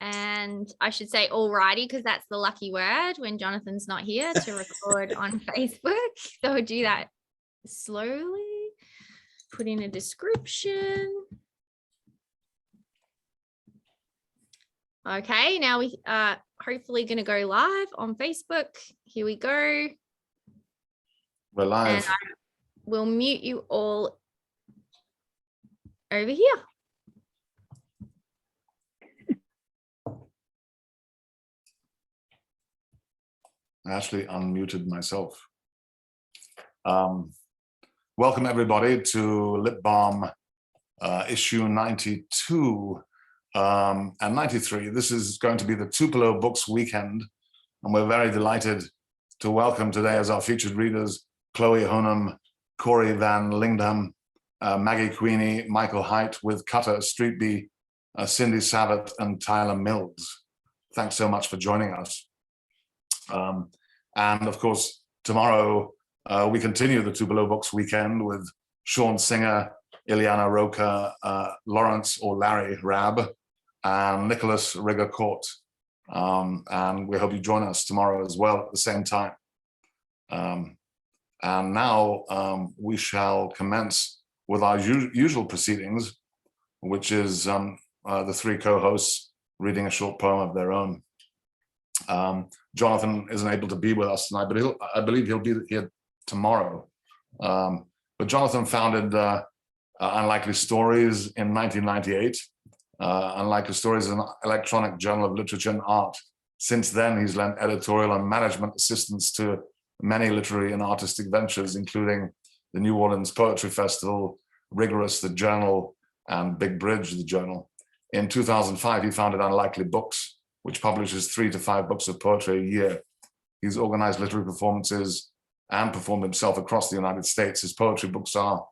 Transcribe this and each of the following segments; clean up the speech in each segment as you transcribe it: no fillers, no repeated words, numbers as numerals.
and I should say alrighty because that's the lucky word when Jonathan's not here to record on Facebook. So we'll do that slowly. Put in a description. Okay, now we are hopefully going to go live on Facebook. Here we go. We're live. And I will mute you all over here. I actually unmuted myself. Welcome everybody to Lip Balm issue 92 and 93. This is going to be the Tupelo Books weekend, and we're very delighted to welcome today as our featured readers Chloe Honum, Corey Van Lingdam, Maggie Queeney, Michael Haight with Cutter Streetby, Cindy Savett, and Tyler Mills. Thanks so much for joining us. And of course, tomorrow we continue the Tupelo Books weekend with Sean Singer, Ileana Roca, Lawrence or Larry Rabb, and Nicholas Rigger-Court. And we hope you join us tomorrow as well at the same time. And now we shall commence with our usual proceedings, which is the three co-hosts reading a short poem of their own. Jonathan isn't able to be with us tonight, but I believe he'll be here tomorrow. But Jonathan founded Unlikely Stories in 1998. Unlikely Stories is an electronic journal of literature and art. Since then, he's lent editorial and management assistance to many literary and artistic ventures, including the New Orleans Poetry Festival, Rigorous, the Journal, and Big Bridge, the Journal. In 2005, he founded Unlikely Books, which publishes 3 to 5 books of poetry a year. He's organized literary performances and performed himself across the United States. His poetry books are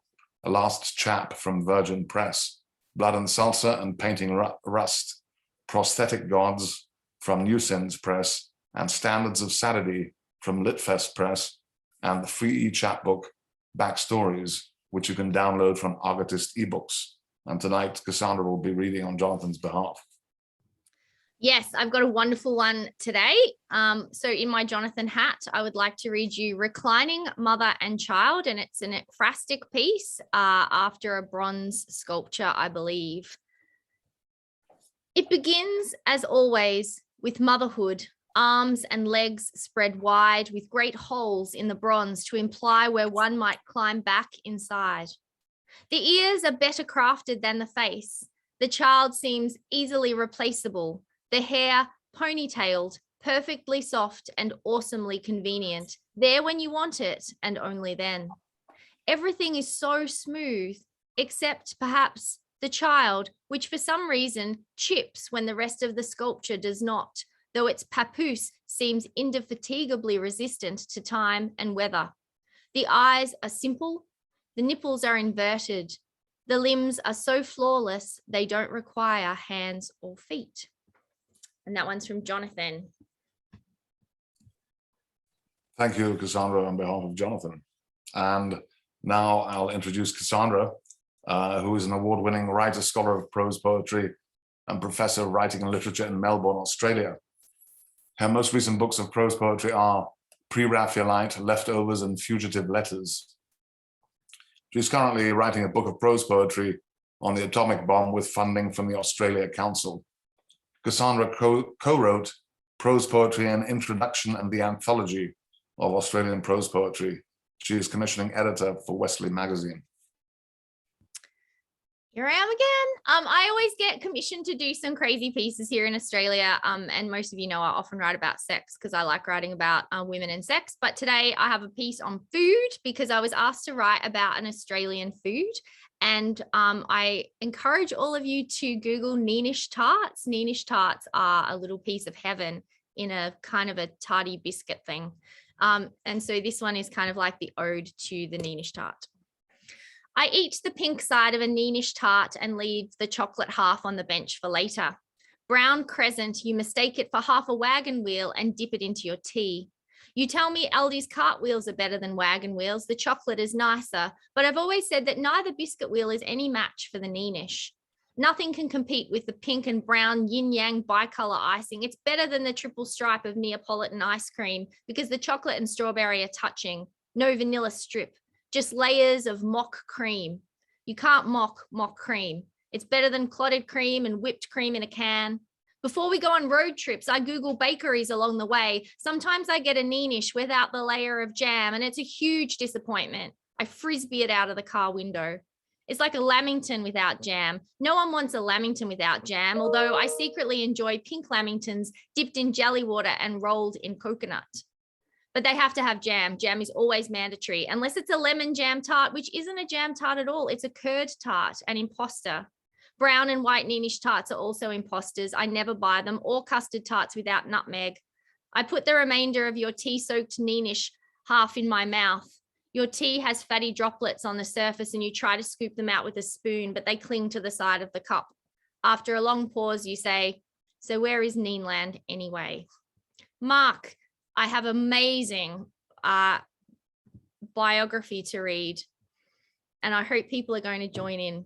A Last Chap from Virgin Press, Blood and Salsa and Painting Rust, Prosthetic Gods from New Sins Press, and Standards of Saturday from Litfest Press, and the free e-chapbook Backstories, which you can download from Argotist eBooks. And tonight, Cassandra will be reading on Jonathan's behalf. Yes, I've got a wonderful one today. So in my Jonathan hat, I would like to read you Reclining Mother and Child, and it's an ekphrastic piece after a bronze sculpture, I believe. It begins, as always, with motherhood, arms and legs spread wide with great holes in the bronze to imply where one might climb back inside. The ears are better crafted than the face. The child seems easily replaceable. The hair ponytailed, perfectly soft and awesomely convenient, there when you want it and only then. Everything is so smooth, except perhaps the child, which for some reason chips when the rest of the sculpture does not, though its papoose seems indefatigably resistant to time and weather. The eyes are simple, the nipples are inverted, the limbs are so flawless they don't require hands or feet. And that one's from Jonathan. Thank you, Cassandra, on behalf of Jonathan. And now I'll introduce Cassandra, who is an award-winning writer, scholar of prose poetry, and professor of writing and literature in Melbourne, Australia. Her most recent books of prose poetry are Pre-Raphaelite, Leftovers, and Fugitive Letters. She's currently writing a book of prose poetry on the atomic bomb with funding from the Australia Council. Cassandra co-wrote Prose Poetry, an Introduction and the Anthology of Australian Prose Poetry. She is commissioning editor for Wesley Magazine. Here I am again. I always get commissioned to do some crazy pieces here in Australia. And most of you know I often write about sex because I like writing about women and sex. But today I have a piece on food because I was asked to write about an Australian food. And I encourage all of you to Google Neenish tarts. Neenish tarts are a little piece of heaven in a kind of a tarty biscuit thing. And so this one is kind of like the ode to the Neenish tart. I eat the pink side of a Neenish tart and leave the chocolate half on the bench for later. Brown crescent, you mistake it for half a wagon wheel and dip it into your tea. You tell me Aldi's cartwheels are better than wagon wheels. The chocolate is nicer, but I've always said that neither biscuit wheel is any match for the Neenish. Nothing can compete with the pink and brown yin-yang bicolor icing. It's better than the triple stripe of Neapolitan ice cream because the chocolate and strawberry are touching. No vanilla strip, just layers of mock cream. You can't mock cream. It's better than clotted cream and whipped cream in a can. Before we go on road trips, I Google bakeries along the way. Sometimes I get a Neenish without the layer of jam, and it's a huge disappointment. I frisbee it out of the car window. It's like a Lamington without jam. No one wants a Lamington without jam, although I secretly enjoy pink Lamingtons dipped in jelly water and rolled in coconut. But they have to have jam. Jam is always mandatory, unless it's a lemon jam tart, which isn't a jam tart at all. It's a curd tart, an imposter. Brown and white Neenish tarts are also imposters. I never buy them, or custard tarts without nutmeg. I put the remainder of your tea-soaked Neenish half in my mouth. Your tea has fatty droplets on the surface and you try to scoop them out with a spoon, but they cling to the side of the cup. After a long pause, you say, so where is Neenland anyway? Mark, I have amazing biography to read, and I hope people are going to join in.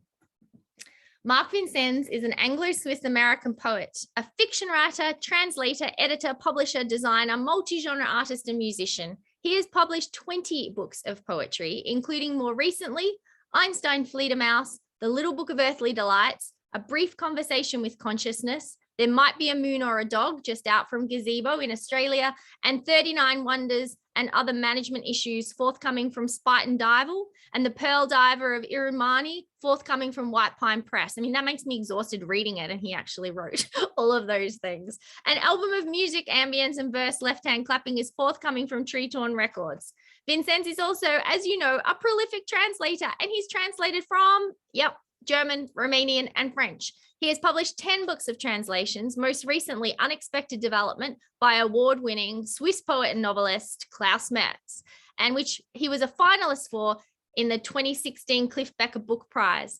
Mark Vincennes is an Anglo-Swiss American poet, a fiction writer, translator, editor, publisher, designer, multi-genre artist, and musician. He has published 20 books of poetry, including more recently, Einstein Fledermaus, The Little Book of Earthly Delights, A Brief Conversation with Consciousness, There Might Be a Moon or a Dog, just out from Gazebo in Australia, and 39 Wonders and Other Management Issues, forthcoming from Spite and Dival, and The Pearl Diver of Irumani, forthcoming from White Pine Press. I mean, that makes me exhausted reading it, and he actually wrote all of those things. An album of music, ambience, and verse, Left Hand Clapping, is forthcoming from Tree Torn Records. Vincennes is also, as you know, a prolific translator, and he's translated from, German, Romanian, and French. He has published 10 books of translations, most recently Unexpected Development by award-winning Swiss poet and novelist Klaus Metz, and which he was a finalist for in the 2016 Cliff Becker Book Prize.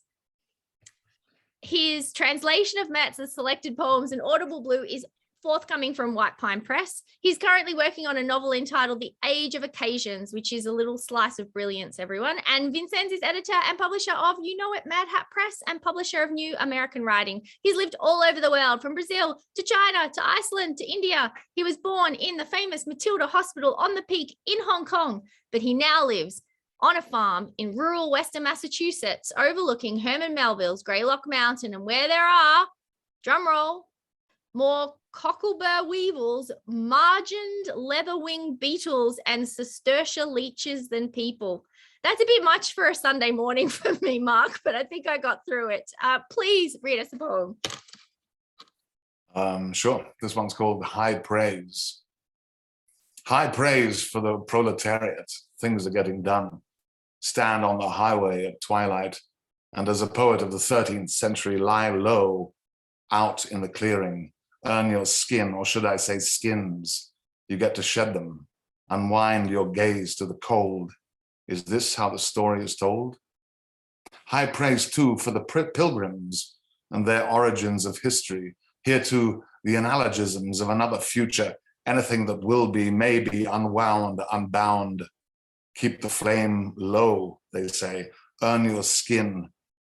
His translation of Metz's selected poems in Audible Blue is forthcoming from White Pine Press. He's currently working on a novel entitled The Age of Occasions, which is a little slice of brilliance, everyone. And Vincennes is editor and publisher of, you know it, Mad Hat Press, and publisher of New American Writing. He's lived all over the world, from Brazil to China to Iceland to India. He was born in the famous Matilda Hospital on the Peak in Hong Kong, but he now lives on a farm in rural Western Massachusetts, overlooking Herman Melville's Greylock Mountain, and where there are, drumroll, more cocklebur weevils, margined leather-winged beetles, and Cistercia leeches than people. That's a bit much for a Sunday morning for me, Mark, but I think I got through it. Please read us a poem. Sure. This one's called High Praise. High praise for the proletariat. Things are getting done. Stand on the highway at twilight, and as a poet of the 13th century, lie low out in the clearing. Earn your skin, or should I say skins. You get to shed them. Unwind your gaze to the cold. Is this how the story is told? High praise too for the pilgrims and their origins of history. Here too the analogisms of another future. Anything that will be, may be, unwound, unbound. Keep the flame low, they say. Earn your skin.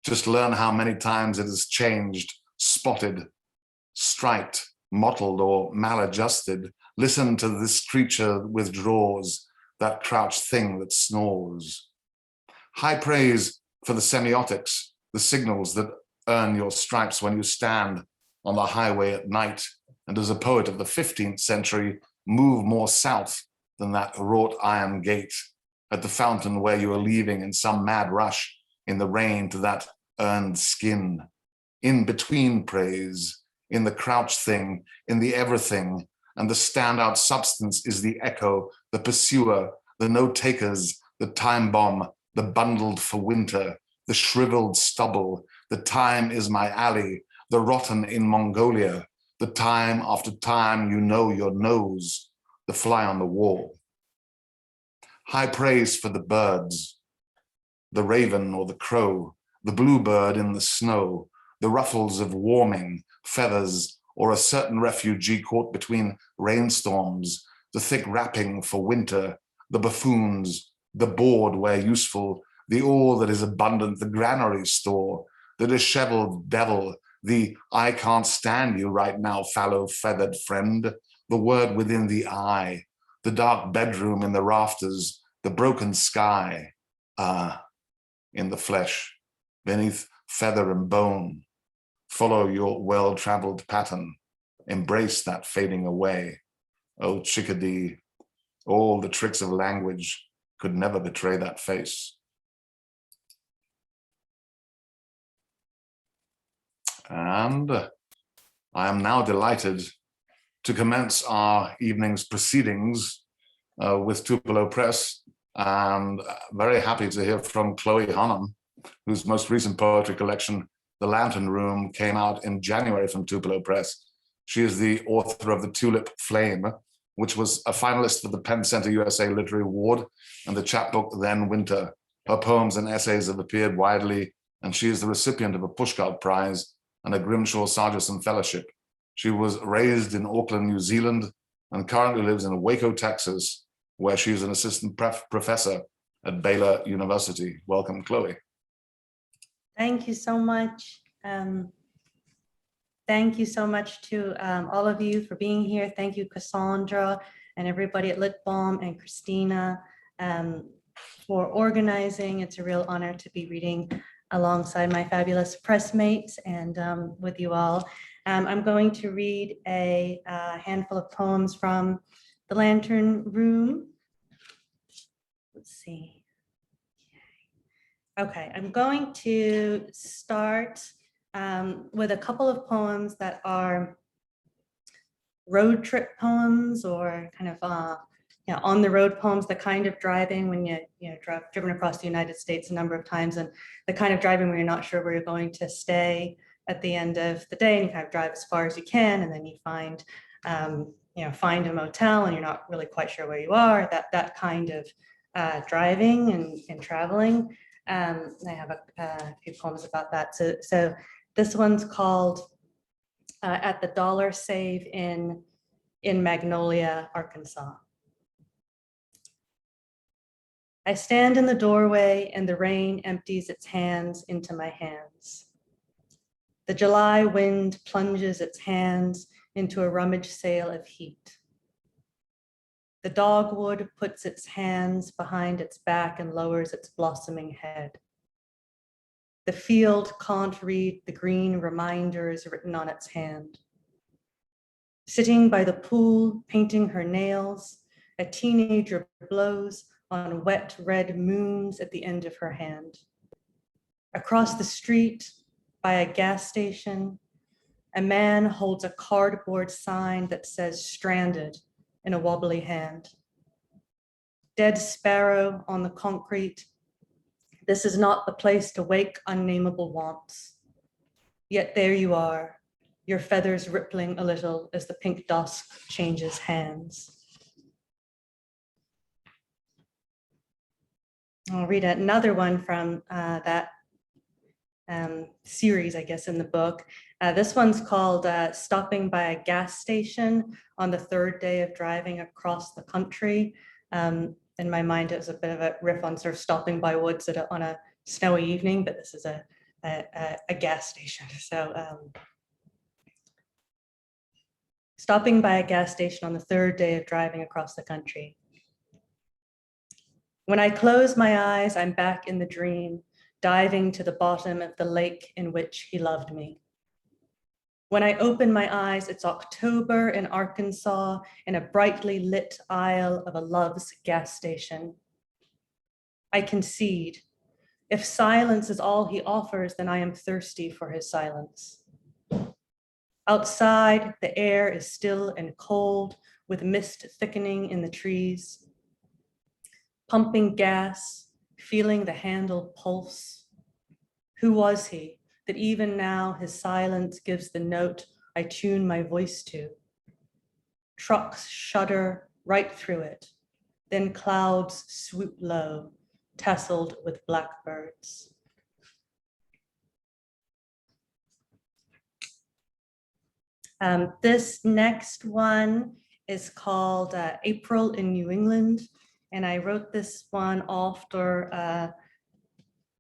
Just learn how many times it has changed, spotted, striped, mottled, or maladjusted. Listen to this creature withdraws, that crouched thing that snores. High praise for the semiotics, the signals that earn your stripes when you stand on the highway at night, and as a poet of the 15th century, move more south than that wrought iron gate, at the fountain where you are leaving in some mad rush in the rain to that earned skin. In between praise, in the crouch thing, in the everything, and the standout substance is the echo, the pursuer, the no-takers, the time bomb, the bundled for winter, the shriveled stubble, the time is my alley, the rotten in Mongolia, the time after time you know your nose, the fly on the wall. High praise for the birds, the raven or the crow, the bluebird in the snow, the ruffles of warming, feathers, or a certain refugee caught between rainstorms, the thick wrapping for winter, the buffoons, the board where useful, the all that is abundant, the granary store, the disheveled devil, the I can't stand you right now, fallow-feathered friend, the word within the eye, the dark bedroom in the rafters, the broken sky, in the flesh, beneath feather and bone. Follow your well-traveled pattern, embrace that fading away. Oh, chickadee, all the tricks of language could never betray that face. And I am now delighted to commence our evening's proceedings with Tupelo Press, and very happy to hear from Chloe Honum, whose most recent poetry collection, The Lantern Room, came out in January from Tupelo Press. She is the author of The Tulip Flame, which was a finalist for the Penn Center USA Literary Award and the chapbook Then Winter. Her poems and essays have appeared widely, and she is the recipient of a Pushcart Prize and a Grimshaw Sargison Fellowship. She was raised in Auckland, New Zealand, and currently lives in Waco, Texas, where she is an assistant professor at Baylor University. Welcome, Chloe. Thank you so much. Thank you so much to all of you for being here. Thank you, Cassandra, and everybody at Balm and Christina for organizing. It's a real honor to be reading alongside my fabulous pressmates and with you all. I'm going to read a handful of poems from The Lantern Room. Let's see. Okay, I'm going to start with a couple of poems that are road trip poems, or kind of on the road poems, the kind of driving when driven across the United States a number of times, and the kind of driving where you're not sure where you're going to stay at the end of the day, and you kind of drive as far as you can, and then you find find a motel and you're not really quite sure where you are. That kind of driving and traveling. I have a few poems about that. So this one's called At the Dollar Save in Magnolia, Arkansas. I stand in the doorway and the rain empties its hands into my hands. The July wind plunges its hands into a rummage sale of heat. The dogwood puts its hands behind its back and lowers its blossoming head. The field can't read the green reminders written on its hand. Sitting by the pool, painting her nails, a teenager blows on wet red moons at the end of her hand. Across the street, by a gas station, a man holds a cardboard sign that says stranded in a wobbly hand. Dead sparrow on the concrete. This is not the place to wake unnameable wants. Yet there you are, your feathers rippling a little as the pink dusk changes hands. I'll read another one from that series, I guess, in the book. This one's called Stopping by a Gas Station on the Third Day of Driving Across the Country. In my mind, it was a bit of a riff on sort of stopping by woods on a snowy evening, but this is a gas station. So stopping by a gas station on the third day of driving across the country. When I close my eyes, I'm back in the dream, diving to the bottom of the lake in which he loved me. When I open my eyes, it's October in Arkansas in a brightly lit aisle of a Love's gas station. I concede. If silence is all he offers, then I am thirsty for his silence. Outside, the air is still and cold, with mist thickening in the trees. Pumping gas, feeling the handle pulse. Who was he that even now his silence gives the note I tune my voice to? Trucks shudder right through it, then clouds swoop low, tasseled with blackbirds. This next one is called April in New England. And I wrote this one after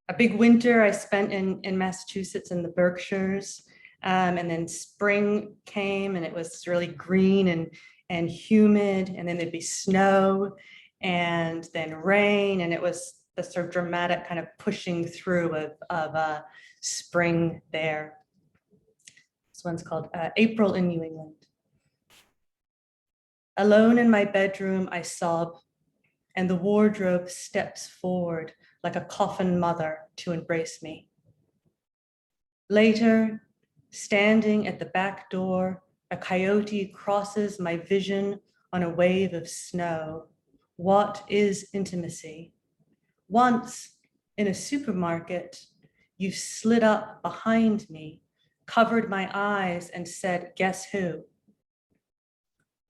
A big winter I spent in Massachusetts in the Berkshires. And then spring came and it was really green and humid, and then there'd be snow and then rain, and it was the sort of dramatic kind of pushing through of spring there. This one's called April in New England. Alone in my bedroom, I sob, and the wardrobe steps forward like a coffin mother to embrace me. Later, standing at the back door, a coyote crosses my vision on a wave of snow. What is intimacy? Once, in a supermarket, you slid up behind me, covered my eyes, and said, "Guess who?"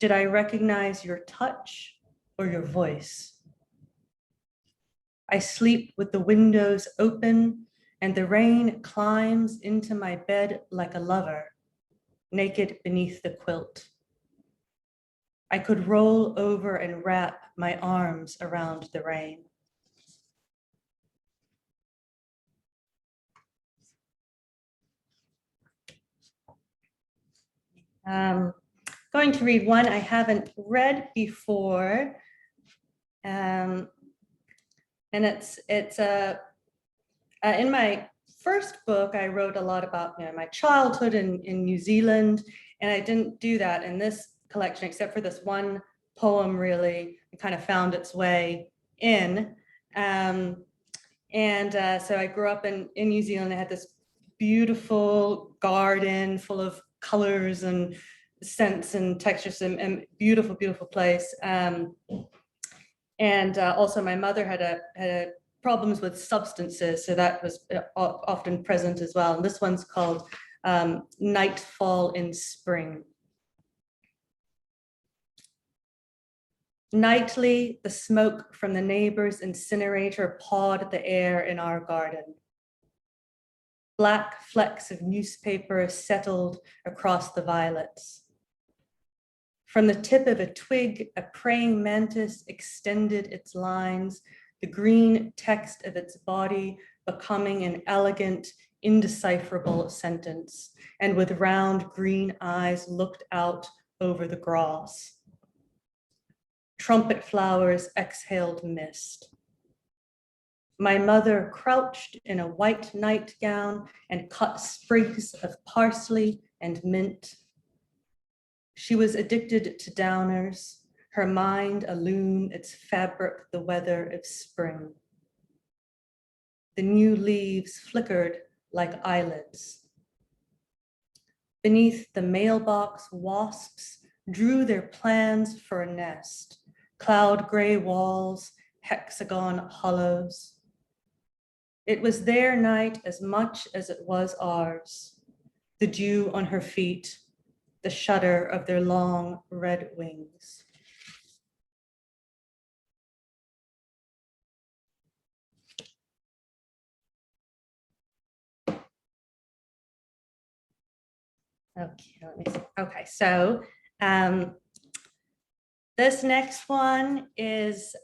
Did I recognize your touch or your voice? I sleep with the windows open, and the rain climbs into my bed like a lover, naked beneath the quilt. I could roll over and wrap my arms around the rain. Going to read one I haven't read before. And it's in my first book, I wrote a lot about my childhood in New Zealand, and I didn't do that in this collection, except for this one poem. Really, it kind of found its way in. So I grew up in New Zealand. I had this beautiful garden full of colors and scents and textures, and beautiful, beautiful place. Also my mother had problems with substances, so that was often present as well. And this one's called Nightfall in Spring. Nightly, the smoke from the neighbor's incinerator pawed the air in our garden. Black flecks of newspaper settled across the violets. From the tip of a twig, a praying mantis extended its lines, the green text of its body becoming an elegant, indecipherable sentence, and with round green eyes looked out over the grass. Trumpet flowers exhaled mist. My mother crouched in a white nightgown and cut sprigs of parsley and mint. She was addicted to downers, her mind a loom, its fabric the weather of spring. The new leaves flickered like eyelids. Beneath the mailbox, wasps drew their plans for a nest, cloud gray walls, hexagon hollows. It was their night as much as it was ours, the dew on her feet, the shudder of their long red wings. Okay, let me see. Okay, so this next one is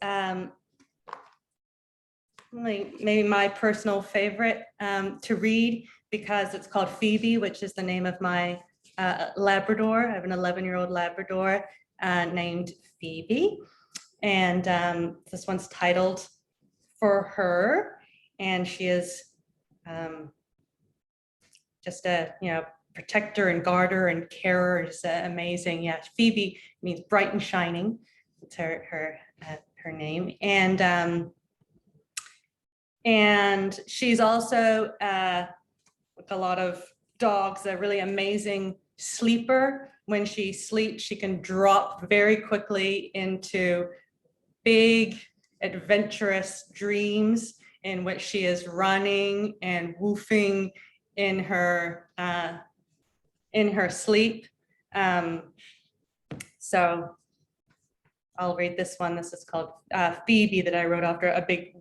maybe my personal favorite to read, because it's called Phoebe, which is the name of my Labrador. I have an 11-year-old Labrador named Phoebe, and this one's titled for her, and she is just a protector and guarder and carer. Is amazing. Yeah, Phoebe means bright and shining. It's her name, and she's also with a lot of dogs, a really amazing sleeper. When she sleeps, she can drop very quickly into big, adventurous dreams in which she is running and woofing in her sleep. So I'll read this one. This is called Phoebe, that I wrote after a big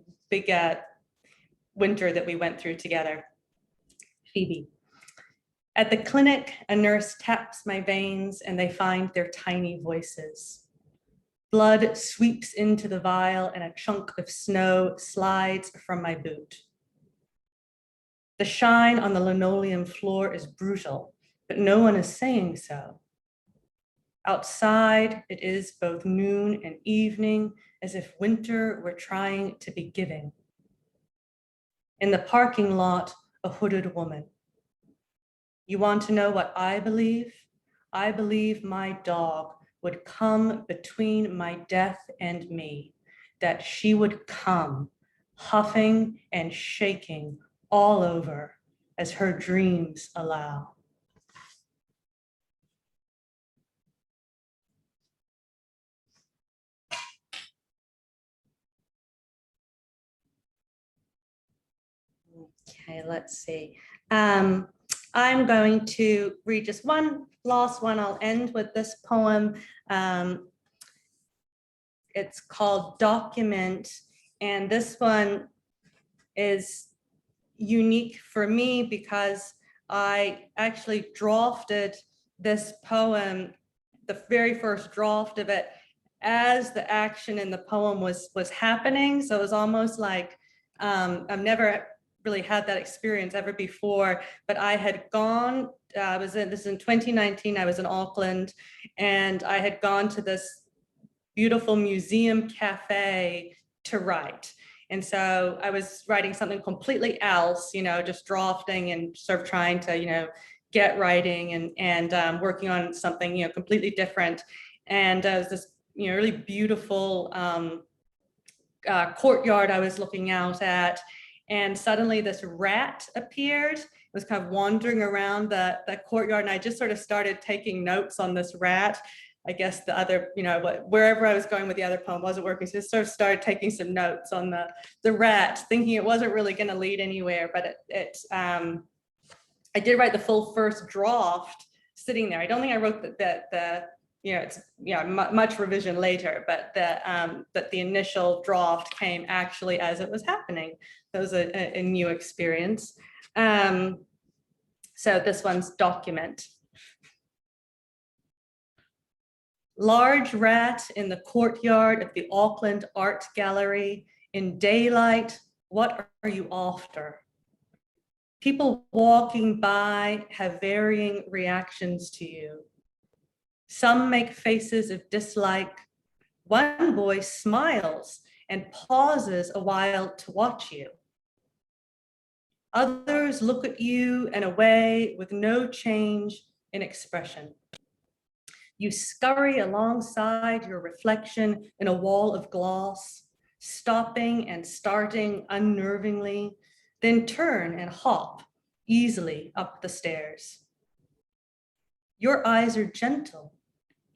winter that we went through together. Phoebe. At the clinic, a nurse taps my veins and they find their tiny voices. Blood sweeps into the vial and a chunk of snow slides from my boot. The shine on the linoleum floor is brutal, but no one is saying so. Outside, it is both noon and evening, as if winter were trying to be giving. In the parking lot, a hooded woman. You want to know what I believe? I believe my dog would come between my death and me, that she would come, huffing and shaking all over as her dreams allow. Okay, let's see. I'm going to read just one last one. I'll end with this poem. It's called Document, and this one is unique for me because I actually drafted this poem, the very first draft of it, as the action in the poem was happening. So it was almost like I've never really had that experience ever before, but I had gone, this is in 2019, I was in Auckland, and I had gone to this beautiful museum cafe to write. And so I was writing something completely else, just drafting and sort of trying to, get writing and working on something, completely different. And it was this, really beautiful courtyard I was looking out at. And suddenly this rat appeared. It was kind of wandering around the courtyard. And I just sort of started taking notes on this rat. I guess the other, wherever I was going with the other poem wasn't working. So I just sort of started taking some notes on the rat, thinking it wasn't really going to lead anywhere. But I did write the full first draft sitting there. I don't think I wrote it's much revision later, but the initial draft came actually as it was happening. That was a new experience. So this one's Document. Large rat in the courtyard of the Auckland Art Gallery. In daylight, what are you after? People walking by have varying reactions to you. Some make faces of dislike. One boy smiles and pauses a while to watch you. Others look at you and away with no change in expression. You scurry alongside your reflection in a wall of glass, stopping and starting unnervingly, then turn and hop easily up the stairs. Your eyes are gentle,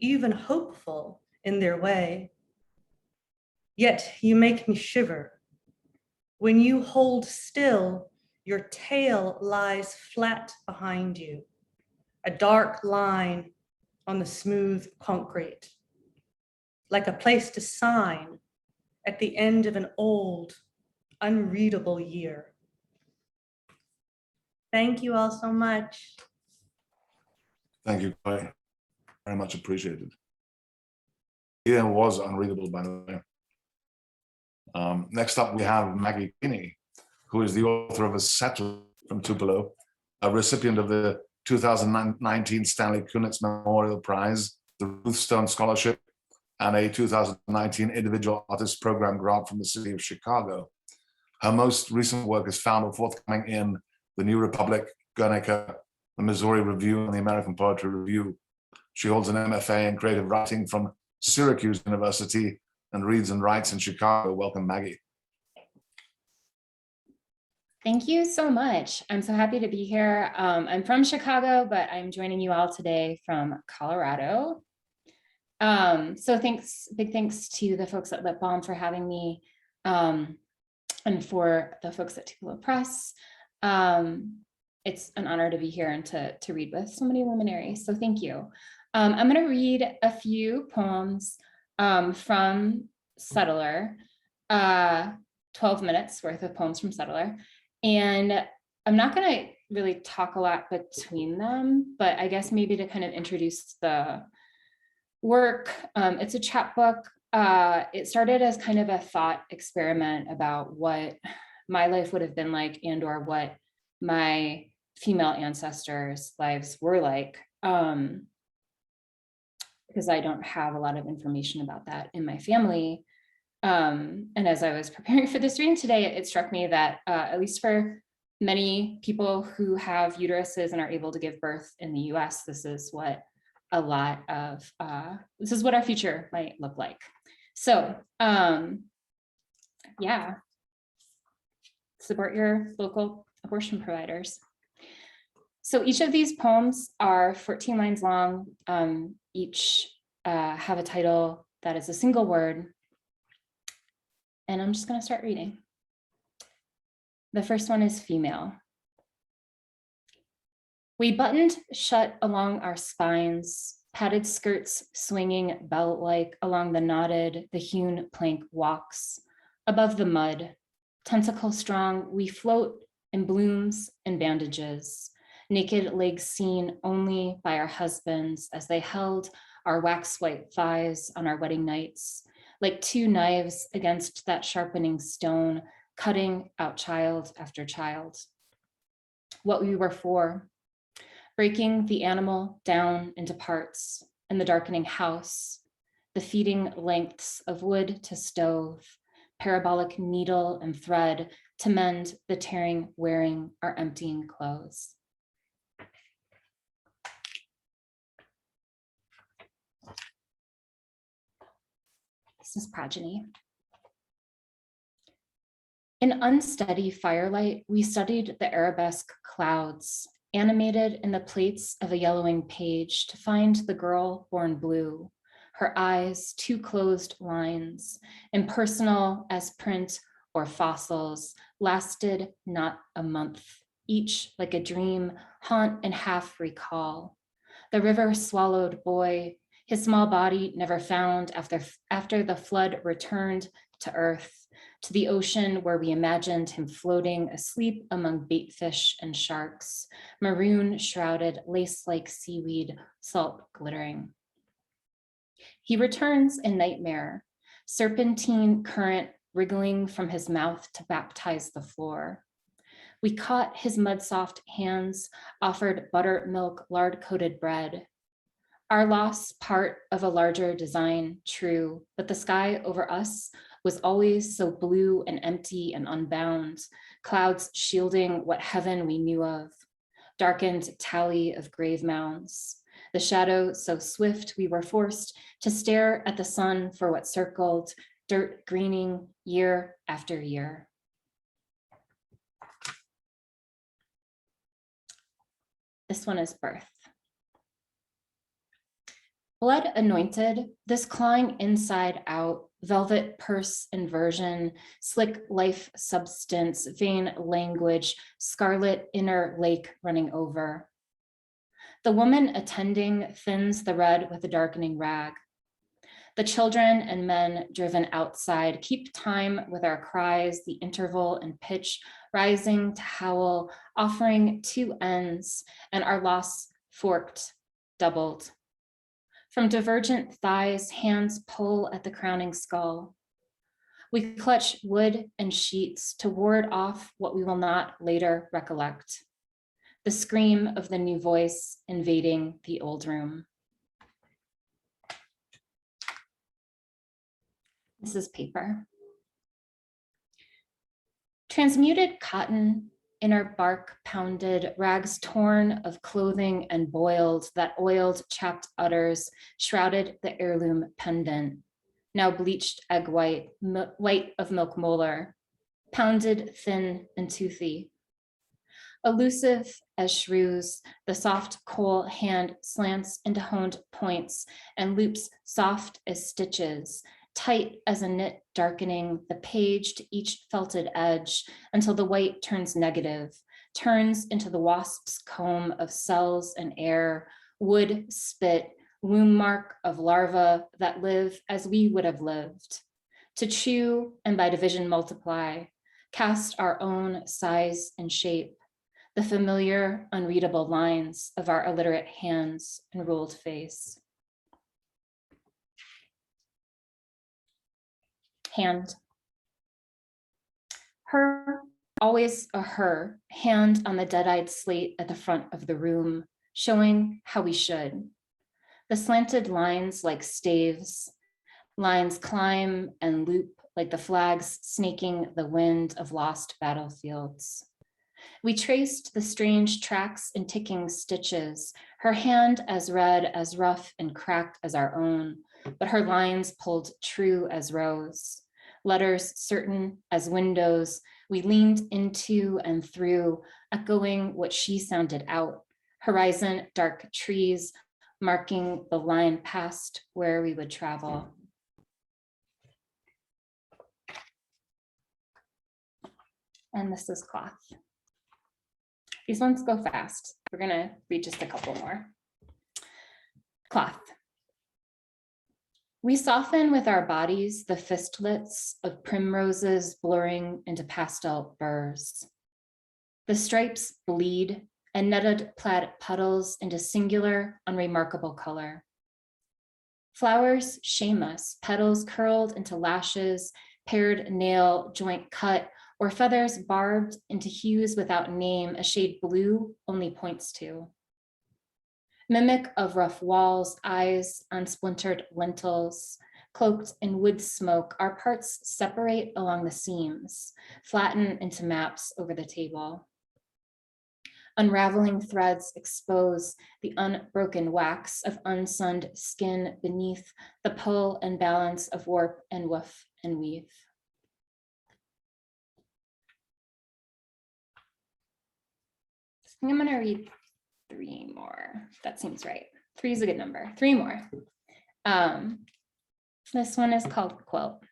even hopeful in their way. Yet you make me shiver. When you hold still, your tail lies flat behind you, a dark line on the smooth concrete, like a place to sign at the end of an old, unreadable year. Thank you all so much. Thank you, Chloe. Very much appreciated. Yeah, it was unreadable, by the way. Next up, we have Maggie Kinney, who is the author of A Settler from Tupelo, a recipient of the 2019 Stanley Kunitz Memorial Prize, the Ruth Stone Scholarship, and a 2019 Individual Artist Program grant from the city of Chicago. Her most recent work is found or forthcoming in The New Republic, Guernica, the Missouri Review, and the American Poetry Review. She holds an MFA in creative writing from Syracuse University and reads and writes in Chicago. Welcome, Maggie. Thank you so much. I'm so happy to be here. I'm from Chicago, but I'm joining you all today from Colorado. So big thanks to the folks at Balm for having me, and for the folks at Tupelo Press. It's an honor to be here and to read with so many luminaries, so thank you. I'm going to read a few poems from Settler, 12 minutes worth of poems from Settler. And I'm not going to really talk a lot between them, but I guess maybe to kind of introduce the work. It's a chapbook. It started as kind of a thought experiment about what my life would have been like and or what my female ancestors' lives were like, because I don't have a lot of information about that in my family. And as I was preparing for this reading today, it struck me that at least for many people who have uteruses and are able to give birth in the US, this is what a lot of, this is what our future might look like. So yeah, support your local abortion providers. So each of these poems are 14 lines long. Each have a title that is a single word. And I'm just going to start reading. The first one is female. We buttoned shut along our spines, padded skirts swinging belt-like along the knotted, the hewn plank walks. Above the mud, tentacle strong, we float in blooms and bandages, naked legs seen only by our husbands as they held our wax-white thighs on our wedding nights, like two knives against that sharpening stone, cutting out child after child. What we were for, breaking the animal down into parts in the darkening house, the feeding lengths of wood to stove, parabolic needle and thread to mend the tearing, wearing our emptying clothes. This is progeny. In unsteady firelight, we studied the arabesque clouds, animated in the plates of a yellowing page to find the girl born blue, her eyes two closed lines, impersonal as print or fossils, lasted not a month, each like a dream, haunt and half recall. The river swallowed boy, his small body never found after the flood returned to earth, to the ocean where we imagined him floating asleep among baitfish and sharks, maroon shrouded, lace-like seaweed, salt glittering. He returns in nightmare, serpentine current wriggling from his mouth to baptize the floor. We caught his mud-soft hands, offered buttermilk, lard-coated bread. Our loss, part of a larger design, true, but the sky over us was always so blue and empty and unbound, clouds shielding what heaven we knew of, darkened tally of grave mounds. The shadow so swift we were forced to stare at the sun for what circled, dirt greening year after year. This one is birth. Blood anointed, this clawing inside out, velvet purse inversion, slick life substance, vein language, scarlet inner lake running over. The woman attending thins the red with a darkening rag. The children and men driven outside keep time with our cries, the interval and pitch rising to howl, offering two ends, and our loss forked, doubled. From divergent thighs, hands pull at the crowning skull. We clutch wood and sheets to ward off what we will not later recollect. The scream of the new voice invading the old room. This is paper. Transmuted cotton, inner bark pounded, rags torn of clothing and boiled, that oiled chapped udders shrouded the heirloom pendant, now bleached egg white, white of milk molar, pounded thin and toothy. Elusive as shrews, the soft coal hand slants into honed points and loops soft as stitches, tight as a knit darkening the page to each felted edge until the white turns negative, turns into the wasp's comb of cells and air, wood spit, womb mark of larvae that live as we would have lived, to chew and by division multiply, cast our own size and shape, the familiar unreadable lines of our illiterate hands and ruled face. Hand. Her Always a her, hand on the dead-eyed slate at the front of the room, showing how we should. The slanted lines like staves, lines climb and loop like the flags snaking the wind of lost battlefields. We traced the strange tracks and ticking stitches, her hand as red, as rough and cracked as our own, but her lines pulled true as rows. Letters certain as windows, we leaned into and through, echoing what she sounded out. Horizon, dark trees, marking the line past where we would travel. And this is cloth. These ones go fast. We're gonna read just a couple more. Cloth. We soften with our bodies the fistlets of primroses blurring into pastel burrs. The stripes bleed and netted plaid puddles into singular, unremarkable color. Flowers shame us, petals curled into lashes, paired nail joint cut, or feathers barbed into hues without name, a shade blue only points to. Mimic of rough walls, eyes on splintered lintels, cloaked in wood smoke, our parts separate along the seams, flatten into maps over the table. Unraveling threads expose the unbroken wax of unsunned skin beneath the pull and balance of warp and woof and weave. I think I'm gonna read 3 more. That seems right. 3 is a good number. 3 more. This one is called Quilt.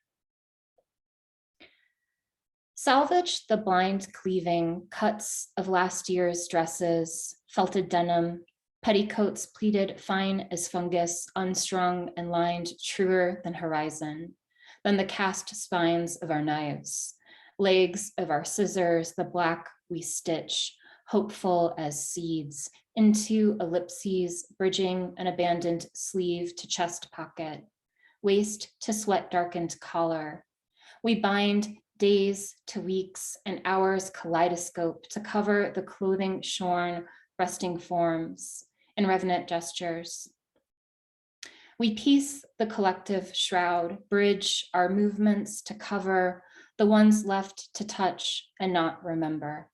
Salvage the blind cleaving cuts of last year's dresses, felted denim, petticoats pleated fine as fungus, unstrung and lined truer than horizon, than the cast spines of our knives, legs of our scissors, the black we stitch, hopeful as seeds, into ellipses, bridging an abandoned sleeve to chest pocket, waist to sweat darkened collar. We bind days to weeks and hours kaleidoscope to cover the clothing shorn, resting forms in revenant gestures. We piece the collective shroud, bridge our movements to cover the ones left to touch and not remember.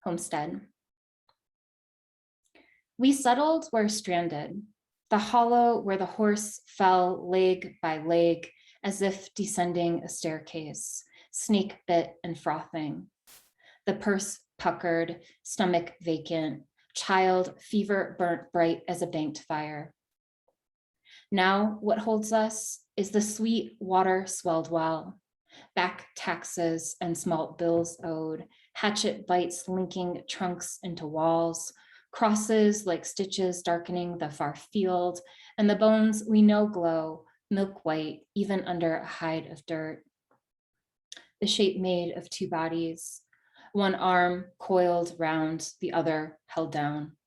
Homestead. We settled where stranded, the hollow where the horse fell leg by leg, as if descending a staircase, snake bit and frothing. The purse puckered, stomach vacant, child fever burnt bright as a banked fire. Now what holds us is the sweet water swelled well, back taxes and small bills owed, hatchet bites linking trunks into walls, crosses like stitches darkening the far field, and the bones we know glow, milk white, even under a hide of dirt. The shape made of 2 bodies, one arm coiled round, the other held down.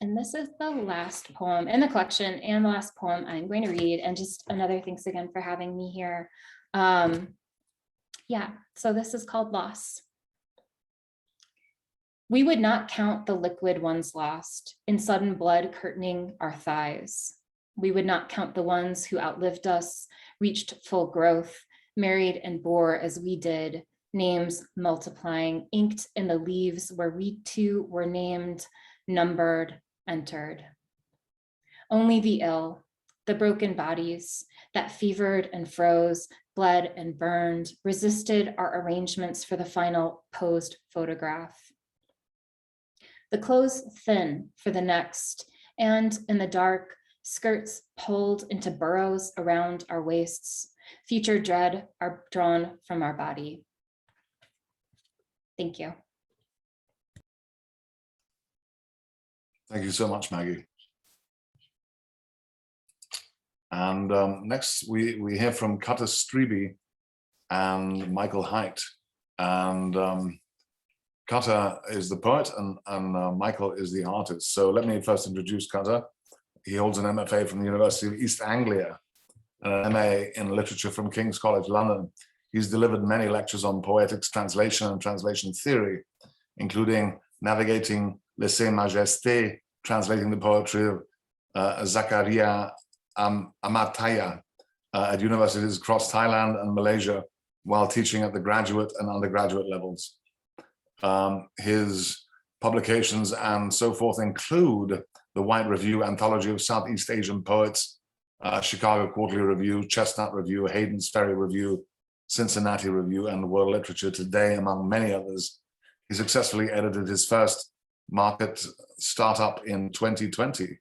And this is the last poem in the collection and the last poem I'm going to read. And just another thanks again for having me here. Yeah, so this is called Loss. We would not count the liquid ones lost in sudden blood curtaining our thighs. We would not count the ones who outlived us, reached full growth, married and bore as we did, names multiplying, inked in the leaves where we too were named, numbered, entered. Only the ill, the broken bodies that fevered and froze, bled and burned, resisted our arrangements for the final posed photograph. The clothes thin for the next, and in the dark, skirts pulled into burrows around our waists, future dread are drawn from our body. Thank you. Thank you so much, Maggie. And next we hear from Cutter Streetby and Michael Haight. And Cutter is the poet and Michael is the artist. So let me first introduce Cutter. He holds an MFA from the University of East Anglia and an MA in literature from King's College London. He's delivered many lectures on poetics, translation, and translation theory, including Navigating Lèse-Majesté, translating the poetry of Zakaria Amataya at universities across Thailand and Malaysia, while teaching at the graduate and undergraduate levels. His publications and so forth include the White Review Anthology of Southeast Asian Poets, Chicago Quarterly Review, Chestnut Review, Hayden's Ferry Review, Cincinnati Review, and World Literature Today, among many others. He successfully edited his first market startup in 2020.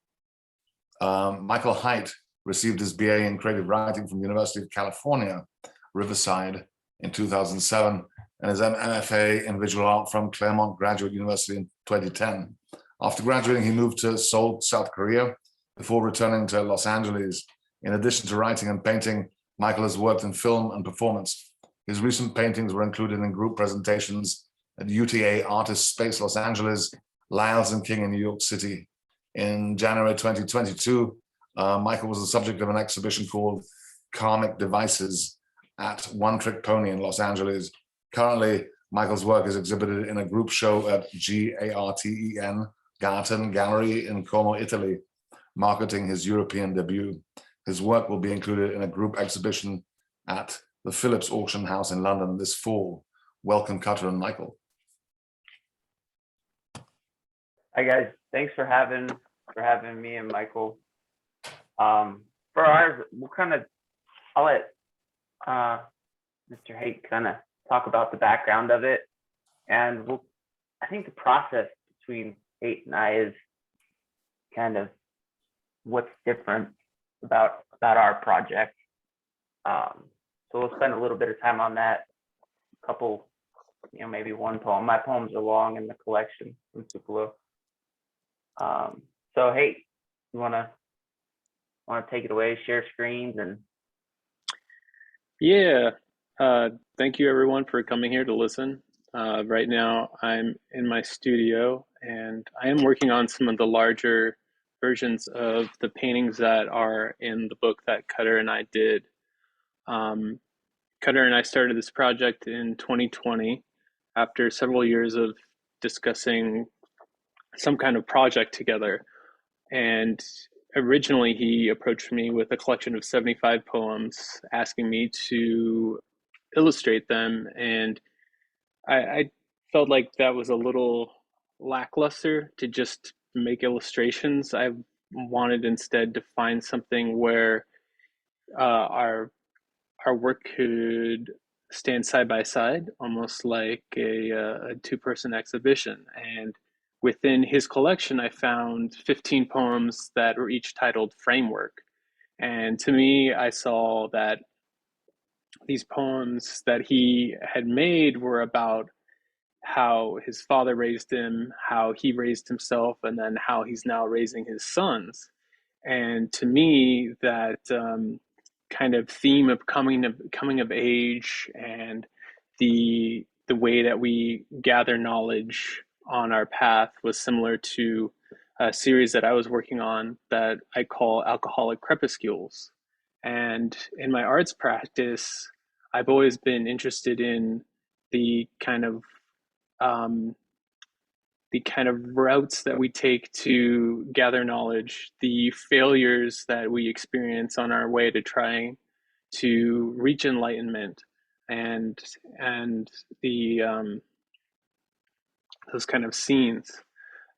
Michael Haight received his BA in creative writing from the University of California, Riverside in 2007, and his MFA in visual art from Claremont Graduate University in 2010. After graduating, he moved to Seoul, South Korea, before returning to Los Angeles. In addition to writing and painting, Michael has worked in film and performance. His recent paintings were included in group presentations at UTA Artist Space Los Angeles, Lyles and King in New York City. In January 2022, Michael was the subject of an exhibition called Karmic Devices at One Trick Pony in Los Angeles. Currently, Michael's work is exhibited in a group show at Garten Gallery in Como, Italy, marketing his European debut. His work will be included in a group exhibition at the Phillips Auction House in London this fall. Welcome, Cutter and Michael. Hi guys, thanks for having me and Michael. For ours, I'll let Mr. Haight kind of talk about the background of it, and I think the process between Haight and I is kind of what's different about our project. So we'll spend a little bit of time on that. A couple, maybe one poem. My poems are long in the collection from Tupelo. So Haight, you wanna take it away, share screens and. Yeah, thank you everyone for coming here to listen. Right now I'm in my studio and I am working on some of the larger versions of the paintings that are in the book that Cutter and I did. Cutter and I started this project in 2020 after several years of discussing some kind of project together. And originally he approached me with a collection of 75 poems, asking me to illustrate them. And I felt like that was a little lackluster to just make illustrations. I wanted instead to find something where our work could stand side by side, almost like a two-person exhibition. And within his collection, I found 15 poems that were each titled Framework. And to me, I saw that these poems that he had made were about how his father raised him, how he raised himself, and then how he's now raising his sons. And to me, that kind of theme of coming of age and the way that we gather knowledge on our path was similar to a series that I was working on that I call Alcoholic Crepuscules. And in my arts practice, I've always been interested in the kind of routes that we take to gather knowledge, the failures that we experience on our way to trying to reach enlightenment, and the those kind of scenes.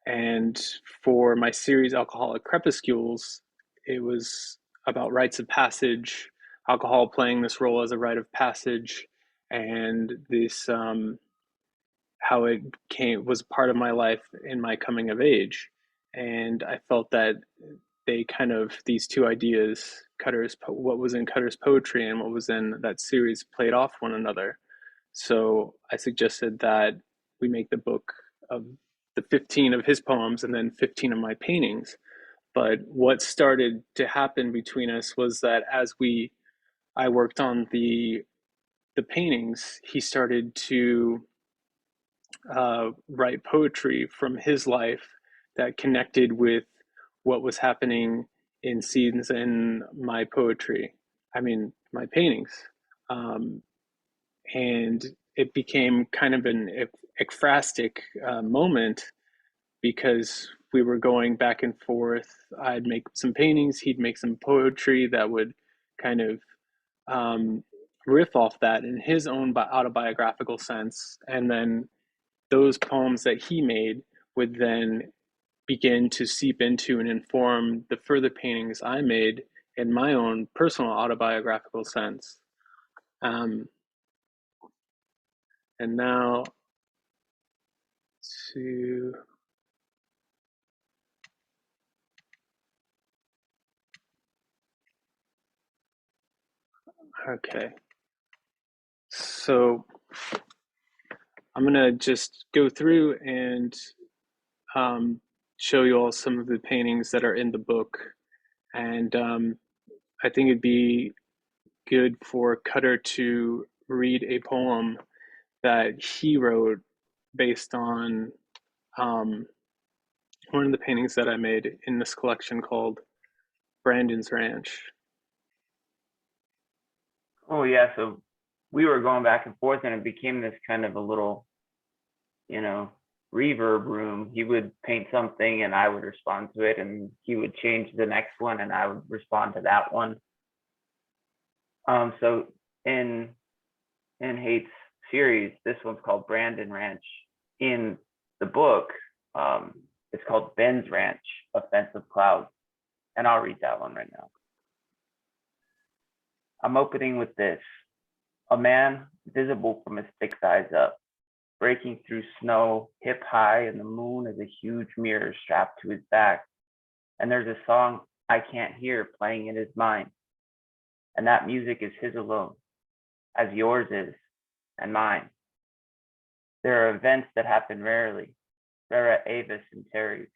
And for my series Alcoholic Crepuscules, it was about rites of passage, alcohol playing this role as a rite of passage, and this how it was part of my life in my coming of age. And I felt that they these two ideas, what was in Cutter's poetry and what was in that series, played off one another. So I suggested that we make the book of the 15 of his poems and then 15 of my paintings. But what started to happen between us was that as I worked on the paintings, he started to write poetry from his life that connected with what was happening in scenes in my poetry. I mean, my paintings. And it became kind of an ekphrastic moment because we were going back and forth. I'd make some paintings, he'd make some poetry that would kind of riff off that in his own autobiographical sense. And then those poems that he made would then begin to seep into and inform the further paintings I made in my own personal autobiographical sense. And now to okay. So I'm gonna just go through and show you all some of the paintings that are in the book. And I think it'd be good for Cutter to read a poem that he wrote based on one of the paintings that I made in this collection called Brandon's Ranch. Oh yeah, so we were going back and forth and it became this kind of a little, reverb room. He would paint something and I would respond to it, and he would change the next one and I would respond to that one. So in Haight's series, this one's called Brandon Ranch. In the book, it's called Ben's Ranch, Offensive Clouds. And I'll read that one right now. I'm opening with this. A man visible from his thick thighs up, breaking through snow, hip high, and the moon is a huge mirror strapped to his back. And there's a song I can't hear playing in his mind. And that music is his alone, as yours is, and mine. There are events that happen rarely, rara avis and teres,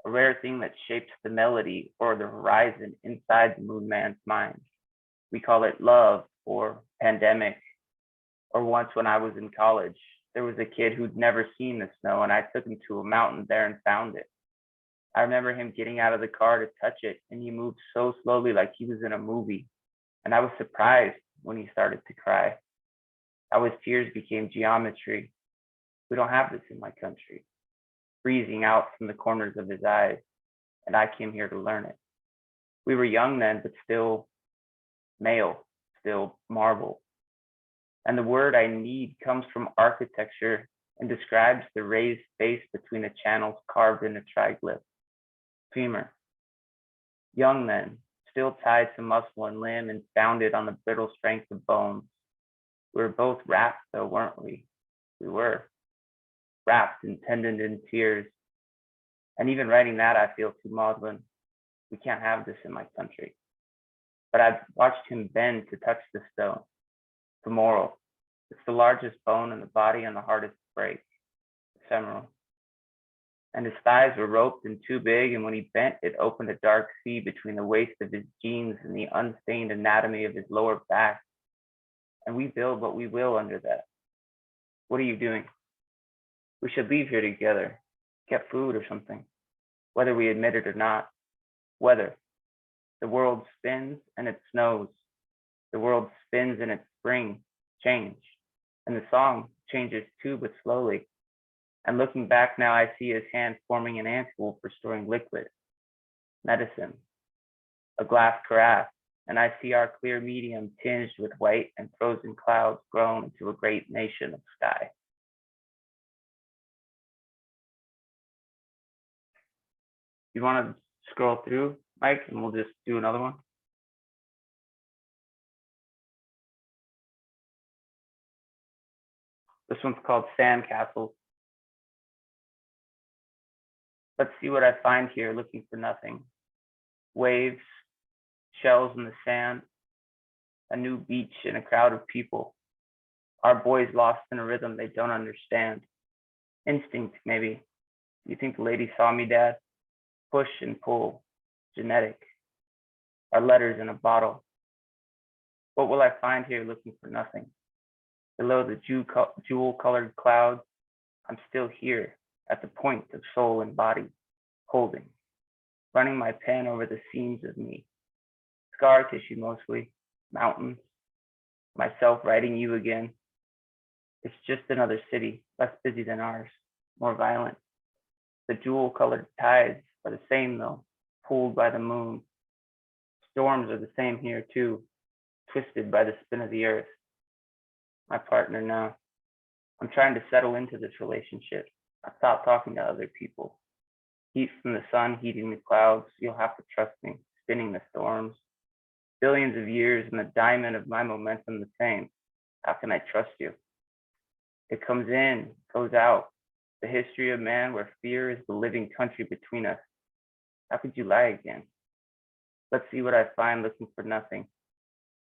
a rare thing that shapes the melody or the horizon inside the moon man's mind. We call it love or pandemic. Or once when I was in college, there was a kid who'd never seen the snow and I took him to a mountain there and found it. I remember him getting out of the car to touch it and he moved so slowly like he was in a movie. And I was surprised when he started to cry. How his tears became geometry. We don't have this in my country. Freezing out from the corners of his eyes, and I came here to learn it. We were young then, but still male, still marble. And the word I need comes from architecture and describes the raised space between the channels carved in a triglyph. Femur. Young then, still tied to muscle and limb and founded on the brittle strength of bones. We were both wrapped though, weren't we? We were. Wrapped and tendon in tears. And even writing that, I feel too maudlin. We can't have this in my country. But I've watched him bend to touch the stone. Femoral. It's the largest bone in the body and the hardest to break. Ephemeral. And his thighs were roped and too big, and when he bent, it opened a dark sea between the waist of his jeans and the unstained anatomy of his lower back. And we build what we will under that. What are you doing? We should leave here together, get food or something, whether we admit it or not. Weather. The world spins and it snows. The world spins and it spring, change. And the song changes too, but slowly. And looking back now, I see his hand forming an ampoule for storing liquid, medicine, a glass carafe. And I see our clear medium tinged with white and frozen clouds grown into a great nation of sky. You want to scroll through, Mike, and we'll just do another one? This one's called Sandcastle. Let's see what I find here, looking for nothing. Waves, shells in the sand, a new beach in a crowd of people. Our boys lost in a rhythm they don't understand. Instinct, maybe. You think the lady saw me, Dad? Push and pull, genetic. Our letters in a bottle. What will I find here looking for nothing? Below the jewel-colored clouds, I'm still here at the point of soul and body, holding, running my pen over the seams of me. Scar tissue mostly, mountains, myself writing you again. It's just another city, less busy than ours, more violent. The jewel-colored tides are the same though, pulled by the moon. Storms are the same here too, twisted by the spin of the earth. My partner now. I'm trying to settle into this relationship. I stopped talking to other people. Heat from the sun heating the clouds. You'll have to trust me, spinning the storms. Billions of years and the diamond of my momentum the same. How can I trust you? It comes in, goes out. The history of man where fear is the living country between us. How could you lie again? Let's see what I find looking for nothing.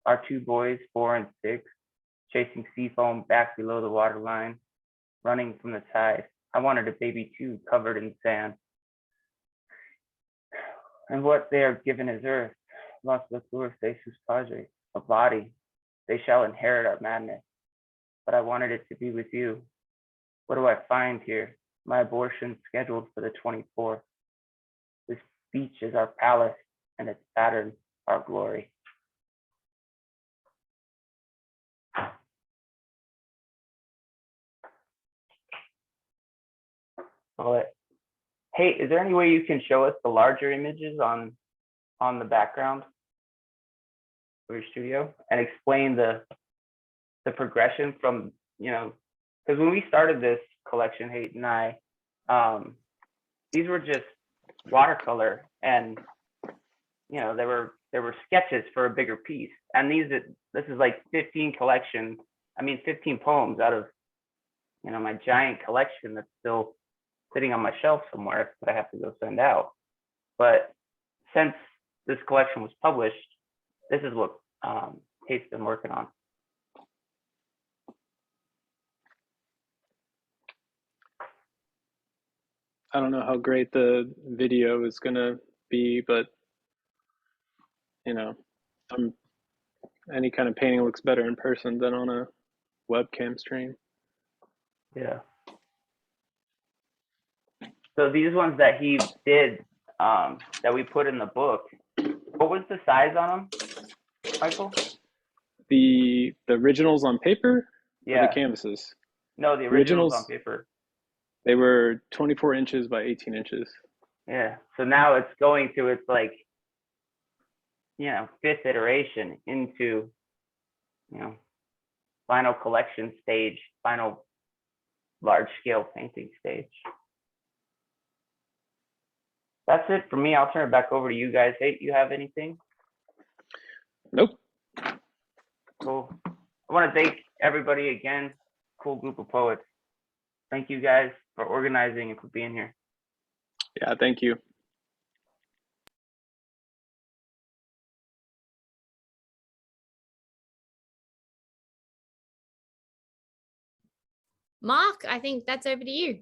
Our two boys, 4 and 6, chasing sea foam back below the waterline, running from the tide. I wanted a baby too, covered in sand. And what they are given is earth. Los Locures de sus padres, a body. They shall inherit our madness. But I wanted it to be with you. What do I find here? My abortion scheduled for the 24th. This beach is our palace, and its pattern our glory. Hey, is there any way you can show us the larger images on the background of your studio and explain the progression from, because when we started this collection, Haight and I, these were just watercolor, and there were sketches for a bigger piece, and this is like 15 poems out of my giant collection that's still sitting on my shelf somewhere that I have to go send out. But since this collection was published, this is what Haight's been working on. I don't know how great the video is gonna be, but any kind of painting looks better in person than on a webcam stream. Yeah. So these ones that he did, that we put in the book, what was the size on them, Michael? The originals on paper? Yeah. Or the canvases? No, the originals on paper. They were 24 inches by 18 inches. Yeah. So now it's going to its fifth iteration into, final collection stage, final large scale painting stage. That's it for me. I'll turn it back over to you guys. Hey, you have anything? Nope. Cool. I want to thank everybody again. Cool group of poets. Thank you guys for organizing and for being here. Yeah, thank you. Mark, I think that's over to you.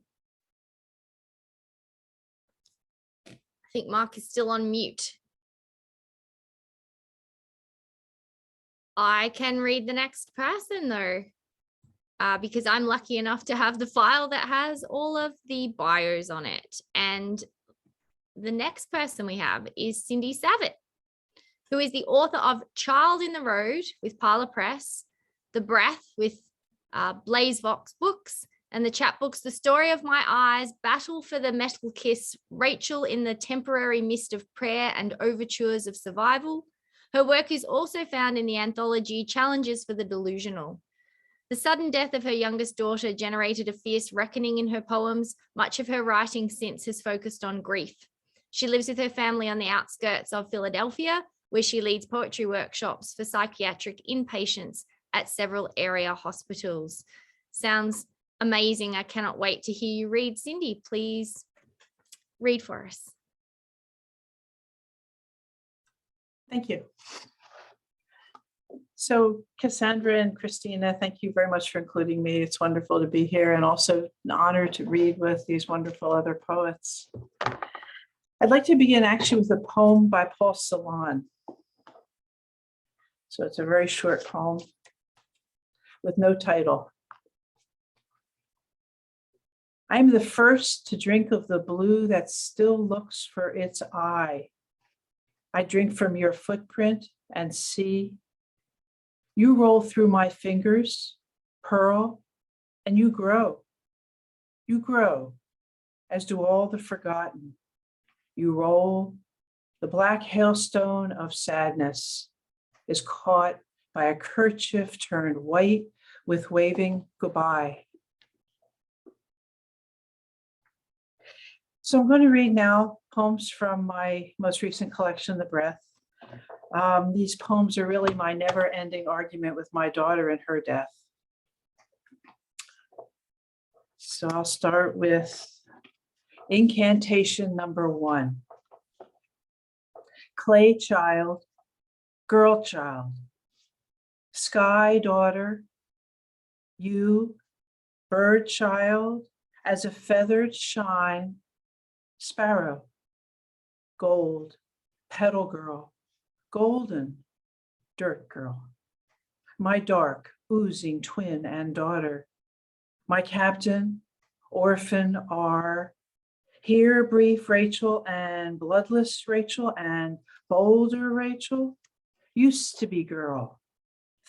I think Mark is still on mute. I can read the next person though, because I'm lucky enough to have the file that has all of the bios on it. And the next person we have is Cindy Savett, who is the author of Child in the Road with Parlor Press, The Breath with Blaze Vox Books, and the chapbooks The Story of My Eyes, Battle for the Metal Kiss, Rachel in the Temporary Mist of Prayer, and Overtures of Survival. Her work is also found in the anthology Challenges for the Delusional. The sudden death of her youngest daughter generated a fierce reckoning in her poems. Much of her writing since has focused on grief. She lives with her family on the outskirts of Philadelphia, where she leads poetry workshops for psychiatric inpatients at several area hospitals. Sounds amazing. I cannot wait to hear you read. Cindy, please read for us. Thank you. So Cassandra and Christina, thank you very much for including me. It's wonderful to be here and also an honor to read with these wonderful other poets. I'd like to begin actually with a poem by Paul Salon. So it's a very short poem with no title. I am the first to drink of the blue that still looks for its eye. I drink from your footprint and see. You roll through my fingers, pearl, and you grow. You grow, as do all the forgotten. You roll. The black hailstone of sadness is caught by a kerchief turned white with waving goodbye. So I'm going to read now poems from my most recent collection, The Breath. These poems are really my never-ending argument with my daughter and her death. So I'll start with incantation number 1. Clay child, girl child, sky daughter, you, bird child, as a feathered shine, sparrow, gold, petal girl, golden, dirt girl, my dark, oozing twin and daughter, my captain, orphan R, here brief Rachel and bloodless Rachel and bolder Rachel, used to be girl,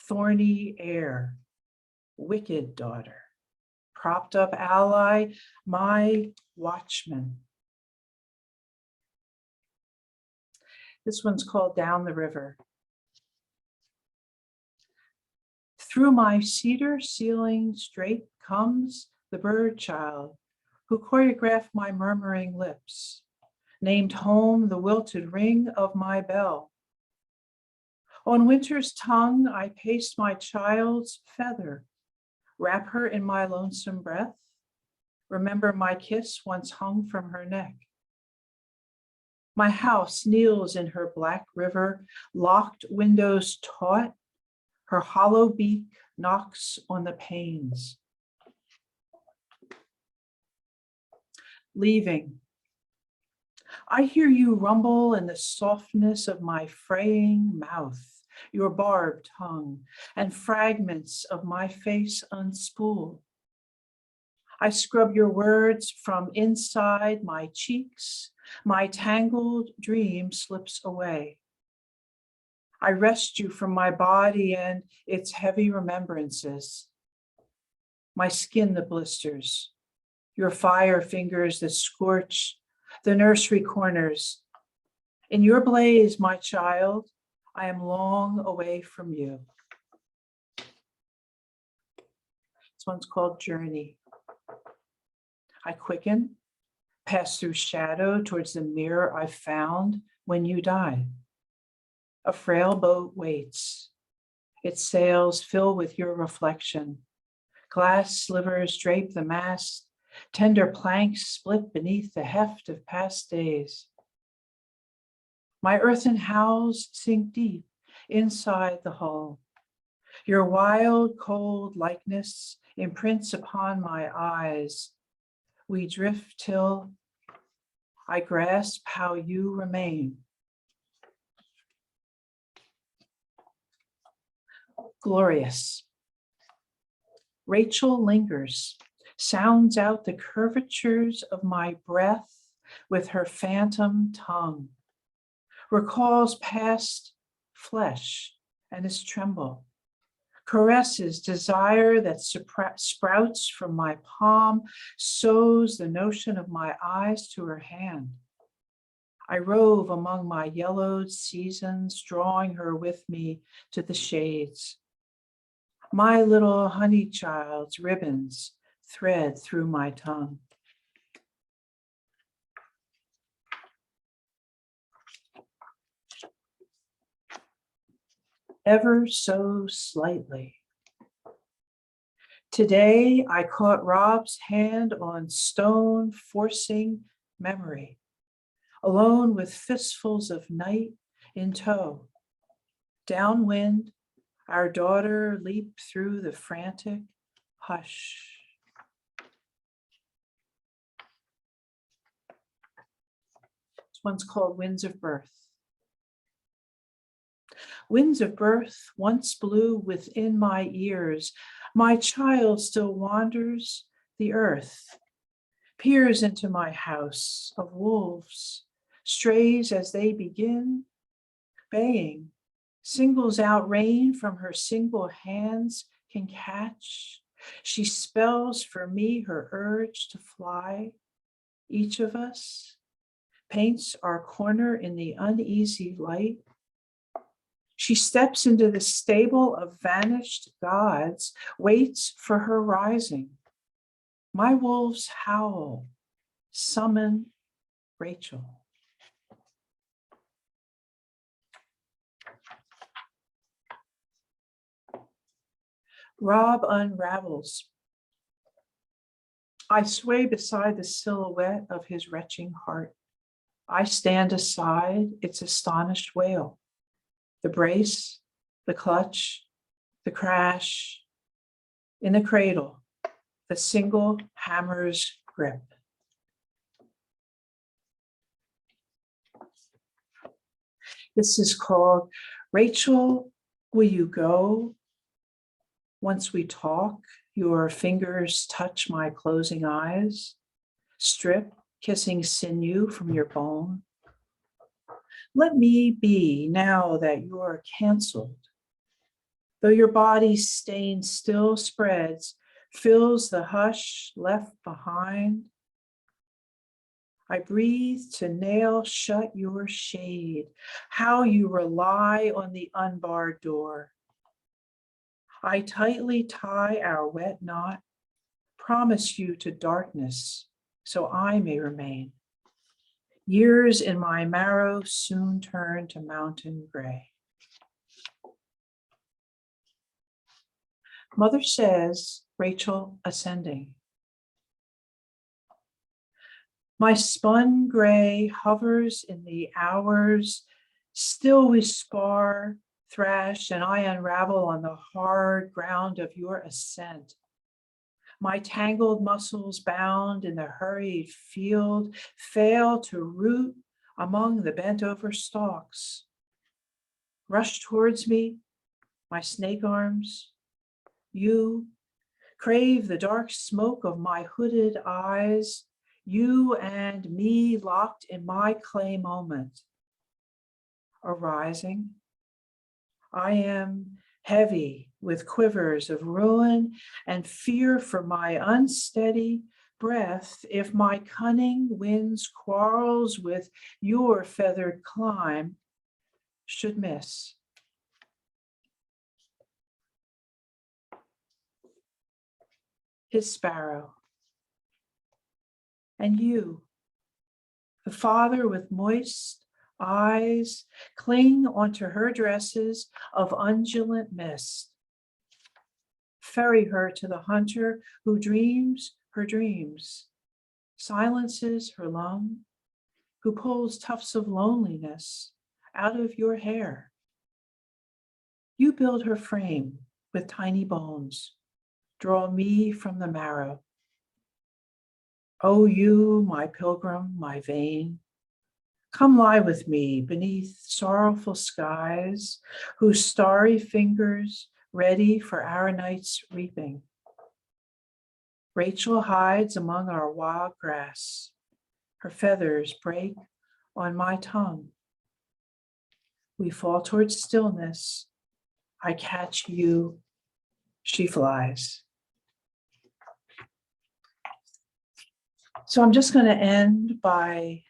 thorny heir, wicked daughter, propped up ally, my watchman. This one's called Down the River. Through my cedar ceiling straight comes the bird child who choreographed my murmuring lips, named home the wilted ring of my bell. On winter's tongue, I paste my child's feather, wrap her in my lonesome breath, remember my kiss once hung from her neck. My house kneels in her black river, locked windows taut, her hollow beak knocks on the panes. Leaving. I hear you rumble in the softness of my fraying mouth, your barbed tongue, and fragments of my face unspool. I scrub your words from inside my cheeks, my tangled dream slips away. I wrest you from my body and its heavy remembrances, my skin that blisters, your fire fingers that scorch the nursery corners. In your blaze, my child, I am long away from you. This one's called Journey. I quicken, pass through shadow towards the mirror I found when you died. A frail boat waits. Its sails fill with your reflection. Glass slivers drape the mast. Tender planks split beneath the heft of past days. My earthen howls sink deep inside the hull. Your wild, cold likeness imprints upon my eyes. We drift till I grasp how you remain. Glorious. Rachel lingers, sounds out the curvatures of my breath with her phantom tongue, recalls past flesh and its tremble, caresses desire that sprouts from my palm, sews the notion of my eyes to her hand. I rove among my yellowed seasons, drawing her with me to the shades. My little honey child's ribbons thread through my tongue. Ever so slightly. Today I caught Rob's hand on stone, forcing memory, alone with fistfuls of night in tow. Downwind, our daughter leaped through the frantic hush. This one's called Winds of Birth. Winds of birth once blew within my ears. My child still wanders the earth, peers into my house of wolves, strays as they begin, baying, singles out rain from her single hands can catch. She spells for me her urge to fly. Each of us paints our corner in the uneasy light. She steps into the stable of vanished gods, waits for her rising. My wolves howl, summon Rachel. Rob unravels. I sway beside the silhouette of his retching heart. I stand aside its astonished wail. The brace, the clutch, the crash. In the cradle, the single hammer's grip. This is called Rachel, Will You Go? Once we talk, your fingers touch my closing eyes, strip, kissing sinew from your bone. Let me be now that you're canceled. Though your body's stain still spreads, fills the hush left behind. I breathe to nail shut your shade, how you rely on the unbarred door. I tightly tie our wet knot, promise you to darkness, so I may remain. Years in my marrow soon turn to mountain gray. Mother says, Rachel ascending. My spun gray hovers in the hours, still we spar, thrash, and I unravel on the hard ground of your ascent. My tangled muscles bound in the hurried field fail to root among the bent over stalks. Rush towards me, my snake arms. You crave the dark smoke of my hooded eyes, you and me locked in my clay moment. Arising, I am heavy with quivers of ruin and fear for my unsteady breath if my cunning winds quarrels with your feathered climb should miss. His sparrow. And you, the father with moist eyes, cling onto her dresses of undulant mist. Ferry her to the hunter who dreams her dreams, silences her lung, who pulls tufts of loneliness out of your hair. You build her frame with tiny bones, draw me from the marrow. Oh, you, my pilgrim, my vein, come lie with me beneath sorrowful skies, whose starry fingers ready for our night's reaping. Rachel hides among our wild grass. Her feathers break on my tongue. We fall towards stillness. I catch you. She flies. So I'm just going to end by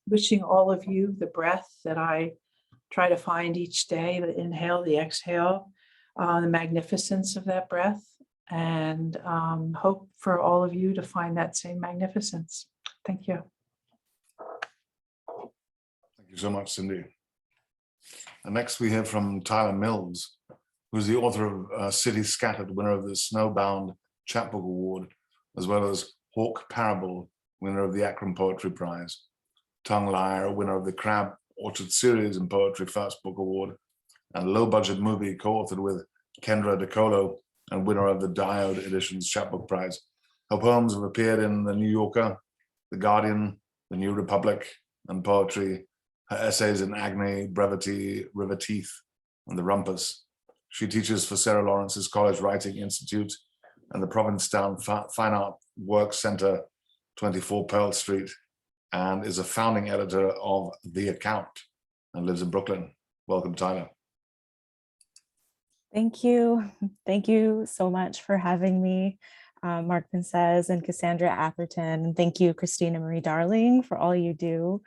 wishing all of you the breath that I try to find each day, the inhale, the exhale, the magnificence of that breath, and hope for all of you to find that same magnificence. Thank you. Thank you so much, Cindy. And next we hear from Tyler Mills, who's the author of City Scattered, winner of the Snowbound Chapbook Award, as well as Hawk Parable, winner of the Akron Poetry Prize, Tongue Liar, winner of the Crab Orchard Series and Poetry First Book Award, and Low Budget Movie, co-authored with Kendra DeColo, and winner of the Diode Editions Chapbook Prize. Her poems have appeared in The New Yorker, The Guardian, The New Republic, and Poetry. Her essays in Agony, Brevity, River Teeth, and The Rumpus. She teaches for Sarah Lawrence's College Writing Institute and the Provincetown Fine Art Work Center, 24 Pearl Street, and is a founding editor of The Account and lives in Brooklyn. Welcome, Tyler. Thank you. Thank you so much for having me, Mark Vincennes and Cassandra Atherton. And thank you, Christina Marie Darling, for all you do.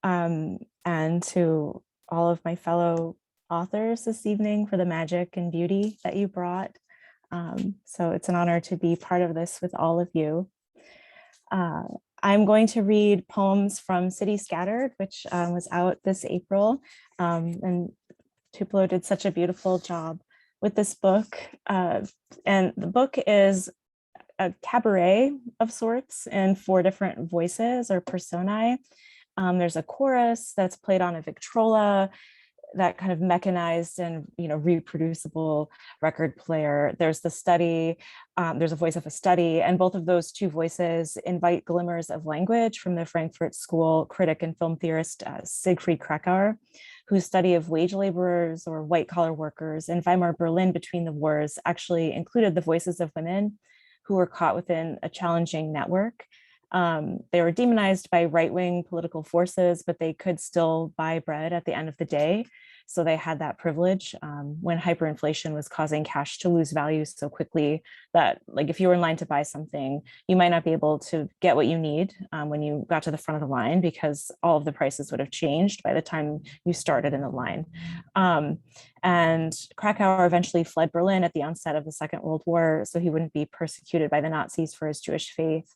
And to all of my fellow authors this evening for the magic and beauty that you brought. So it's an honor to be part of this with all of you. I'm going to read poems from City Scattered, which was out this April. And Tupelo did such a beautiful job with this book. And the book is a cabaret of sorts in 4 different voices or personae. There's a chorus that's played on a Victrola, that kind of mechanized and reproducible record player. There's the study, there's a voice of a study, and both of those 2 voices invite glimmers of language from the Frankfurt School critic and film theorist Siegfried Kracauer, whose study of wage laborers or white-collar workers in Weimar Berlin between the wars actually included the voices of women who were caught within a challenging network. They were demonized by right-wing political forces, but they could still buy bread at the end of the day. So they had that privilege when hyperinflation was causing cash to lose value so quickly that, like, if you were in line to buy something, you might not be able to get what you need when you got to the front of the line, because all of the prices would have changed by the time you started in the line. And Kracauer eventually fled Berlin at the onset of the Second World War, so he wouldn't be persecuted by the Nazis for his Jewish faith.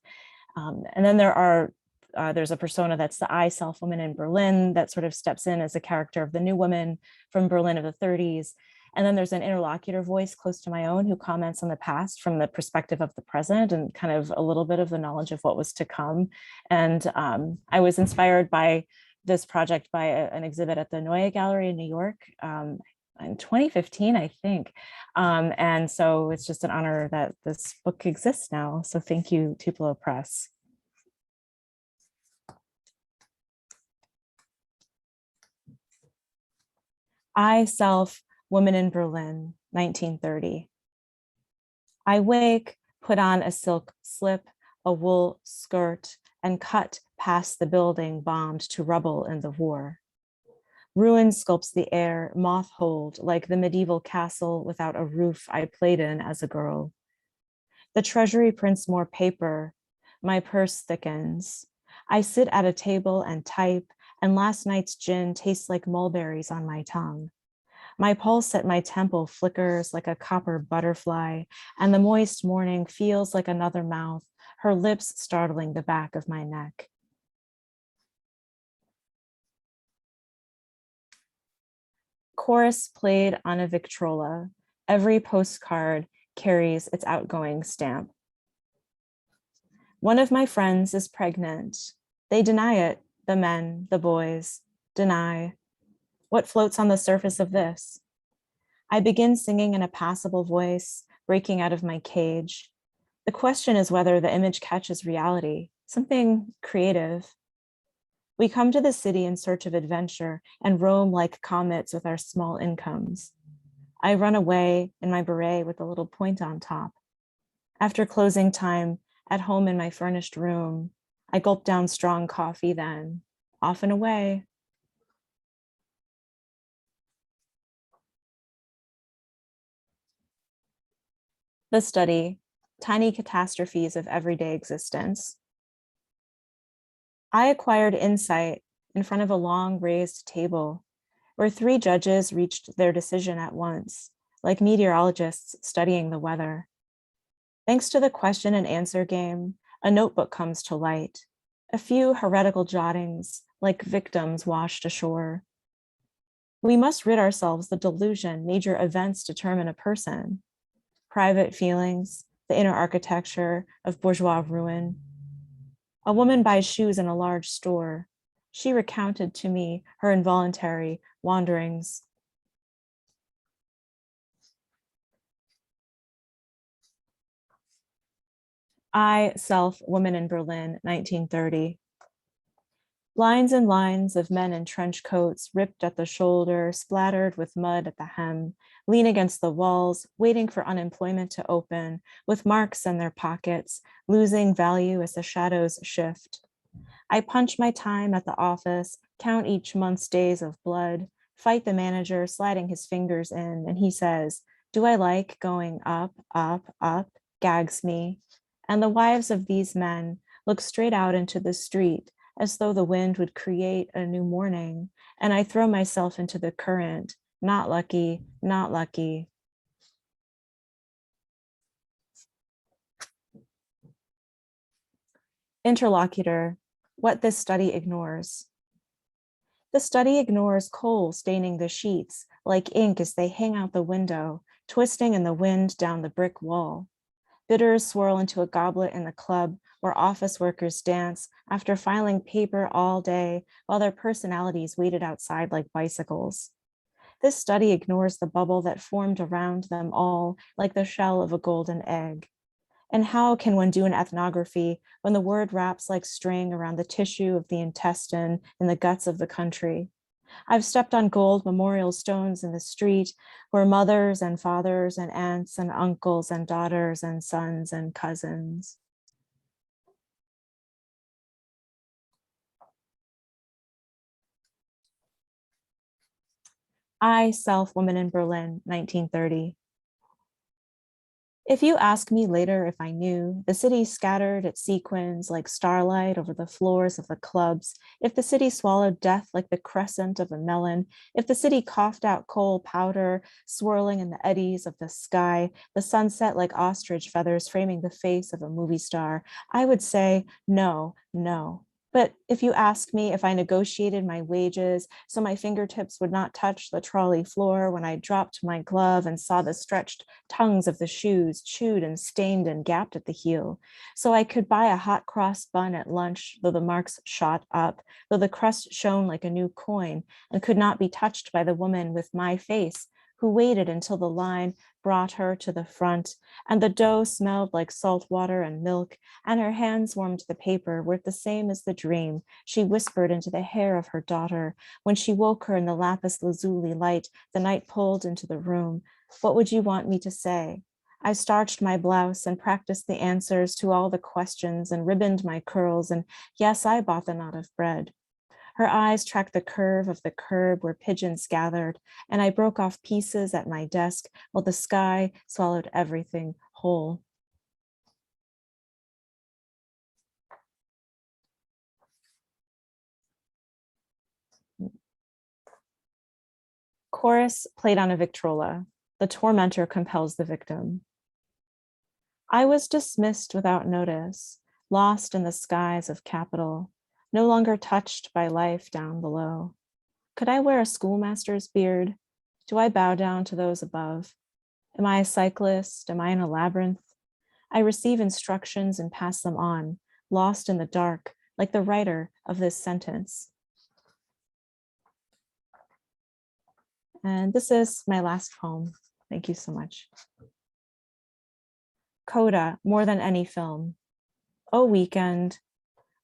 And then there's a persona that's the I self woman in Berlin that sort of steps in as a character of the new woman from Berlin of the 30s. And then there's an interlocutor voice close to my own who comments on the past from the perspective of the present and kind of a little bit of the knowledge of what was to come. And I was inspired by this project by an exhibit at the Neue Gallery in New York in 2015, I think. And so it's just an honor that this book exists now. So thank you, Tupelo Press. I, self, woman in Berlin, 1930. I wake, put on a silk slip, a wool skirt, and cut past the building bombed to rubble in the war. Ruin sculpts the air, moth-holed, like the medieval castle without a roof I played in as a girl. The treasury prints more paper. My purse thickens. I sit at a table and type, and last night's gin tastes like mulberries on my tongue. My pulse at my temple flickers like a copper butterfly, and the moist morning feels like another mouth, her lips startling the back of my neck. Chorus played on a Victrola. Every postcard carries its outgoing stamp. One of my friends is pregnant. They deny it, the men, the boys, deny. What floats on the surface of this? I begin singing in a passable voice, breaking out of my cage. The question is whether the image catches reality, something creative. We come to the city in search of adventure and roam like comets with our small incomes. I run away in my beret with a little point on top. After closing time, at home in my furnished room, I gulp down strong coffee then, off and away. The study, tiny catastrophes of everyday existence. I acquired insight in front of a long raised table where 3 judges reached their decision at once, like meteorologists studying the weather. Thanks to the question and answer game, a notebook comes to light, a few heretical jottings like victims washed ashore. We must rid ourselves the delusion major events determine a person. Private feelings, the inner architecture of bourgeois ruin. A woman buys shoes in a large store. She recounted to me her involuntary wanderings. I, self, woman in Berlin, 1930. Lines and lines of men in trench coats, ripped at the shoulder, splattered with mud at the hem, lean against the walls, waiting for unemployment to open, with marks in their pockets, losing value as the shadows shift. I punch my time at the office, count each month's days of blood, fight the manager sliding his fingers in, and he says, "Do I like going up, up, up?" gags me. And the wives of these men look straight out into the street, as though the wind would create a new morning, and I throw myself into the current. Not lucky, not lucky. Interlocutor, what this study ignores. The study ignores coal staining the sheets like ink as they hang out the window, twisting in the wind down the brick wall. Bitters swirl into a goblet in the club where office workers dance after filing paper all day while their personalities waited outside like bicycles. This study ignores the bubble that formed around them all like the shell of a golden egg. And how can one do an ethnography when the word wraps like string around the tissue of the intestine in the guts of the country? I've stepped on gold memorial stones in the street where mothers and fathers and aunts and uncles and daughters and sons and cousins. I, Self, Woman in Berlin, 1930. If you ask me later if I knew, the city scattered its sequins like starlight over the floors of the clubs, if the city swallowed death like the crescent of a melon, if the city coughed out coal powder swirling in the eddies of the sky, the sunset like ostrich feathers framing the face of a movie star, I would say no, no. But if you ask me if I negotiated my wages so my fingertips would not touch the trolley floor when I dropped my glove and saw the stretched tongues of the shoes chewed and stained and gapped at the heel, so I could buy a hot cross bun at lunch, though the marks shot up, though the crust shone like a new coin and could not be touched by the woman with my face, who waited until the line brought her to the front, and the dough smelled like salt water and milk, and her hands warmed the paper, were the same as the dream she whispered into the hair of her daughter when she woke her in the lapis lazuli light the night pulled into the room. What would you want me to say? I starched my blouse and practiced the answers to all the questions and ribboned my curls, and yes, I bought the knot of bread. Her eyes tracked the curve of the curb where pigeons gathered, and I broke off pieces at my desk while the sky swallowed everything whole. Chorus played on a Victrola. The tormentor compels the victim. I was dismissed without notice, lost in the skies of capital, no longer touched by life down below. Could I wear a schoolmaster's beard? Do I bow down to those above? Am I a cyclist? Am I in a labyrinth? I receive instructions and pass them on, lost in the dark, like the writer of this sentence. And this is my last poem. Thank you so much. Coda, more than any film. Oh, weekend.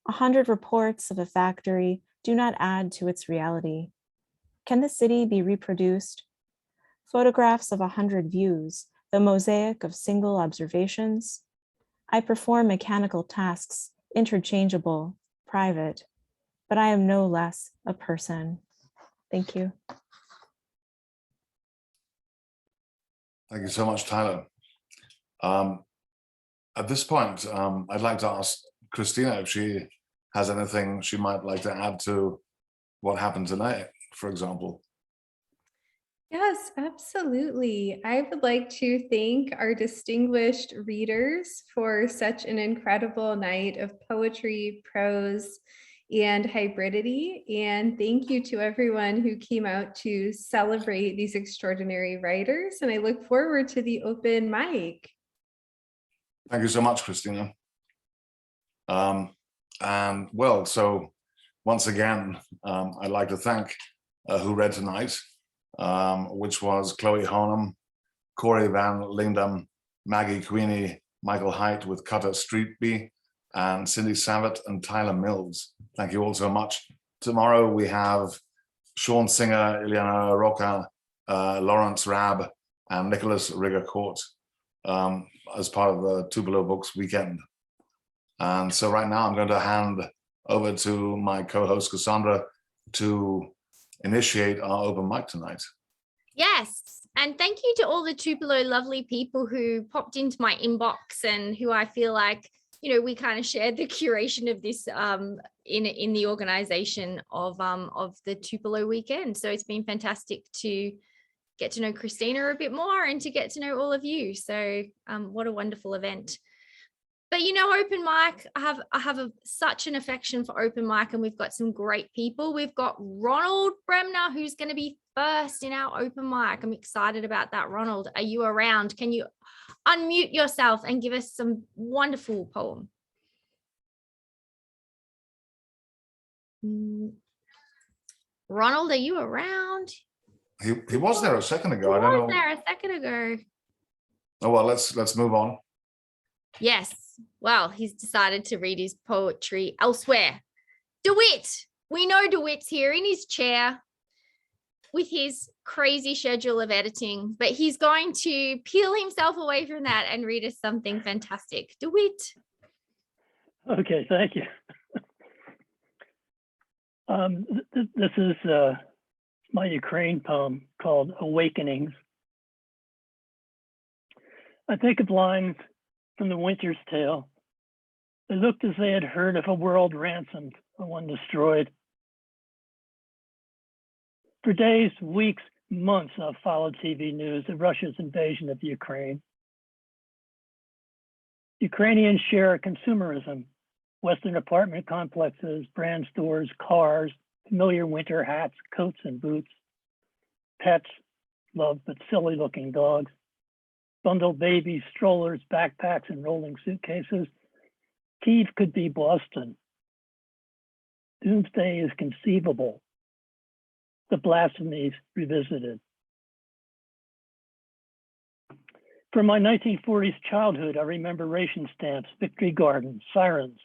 100 reports of a factory do not add to its reality. Can the city be reproduced? Photographs of 100 views, the mosaic of single observations. I perform mechanical tasks, interchangeable, private, but I am no less a person. Thank you. Thank you so much, Tyler. At this point, I'd like to ask Christina if she has anything she might like to add to what happened tonight, for example. Yes, absolutely. I would like to thank our distinguished readers for such an incredible night of poetry, prose, and hybridity. And thank you to everyone who came out to celebrate these extraordinary writers. And I look forward to the open mic. Thank you so much, Christina. And well, so once again, I'd like to thank who read tonight, which was Chloe Honum, Corey Van Lingdam, Maggie Queeney, Michael Haight with Cutter Streetby, and Cindy Savett and Tyler Mills. Thank you all so much. tomorrow we have Sean Singer, Ileana Roca, Lawrence Rabb, and Nicholas Rigger-Court as part of the Tupelo Books weekend. And so right now I'm going to hand over to my co-host Cassandra to initiate our open mic tonight. Yes. And thank you to all the Tupelo lovely people who popped into my inbox and who I feel like, you know, we kind of shared the curation of this in the organization of the Tupelo weekend. So it's been fantastic to get to know Christina a bit more and to get to know all of you. So what a wonderful event. But, you know, open mic, I have such an affection for open mic, and we've got some great people. We've got Ronald Bremner, who's going to be first in our open mic. I'm excited about that. Ronald, are you around? Can you unmute yourself and give us some wonderful poem? Ronald, are you around? He was there a second ago. He I don't know. was there a second ago. Oh, well, let's move on. Yes. Well, he's decided to read his poetry elsewhere. DeWitt. We know DeWitt's here in his chair with his crazy schedule of editing, but he's going to peel himself away from that and read us something fantastic. DeWitt. Okay, thank you. This is my Ukraine poem called Awakenings. I think of lines from the Winter's Tale. They looked as they had heard of a world ransomed, a one destroyed. For days, weeks, months, I've followed TV news of Russia's invasion of Ukraine. Ukrainians share consumerism, Western apartment complexes, brand stores, cars, familiar winter hats, coats and boots, pets, love but silly looking dogs, bundled babies, strollers, backpacks, and rolling suitcases. Kyiv could be Boston. Doomsday is conceivable. The blasphemies revisited. From my 1940s childhood, I remember ration stamps, victory gardens, sirens.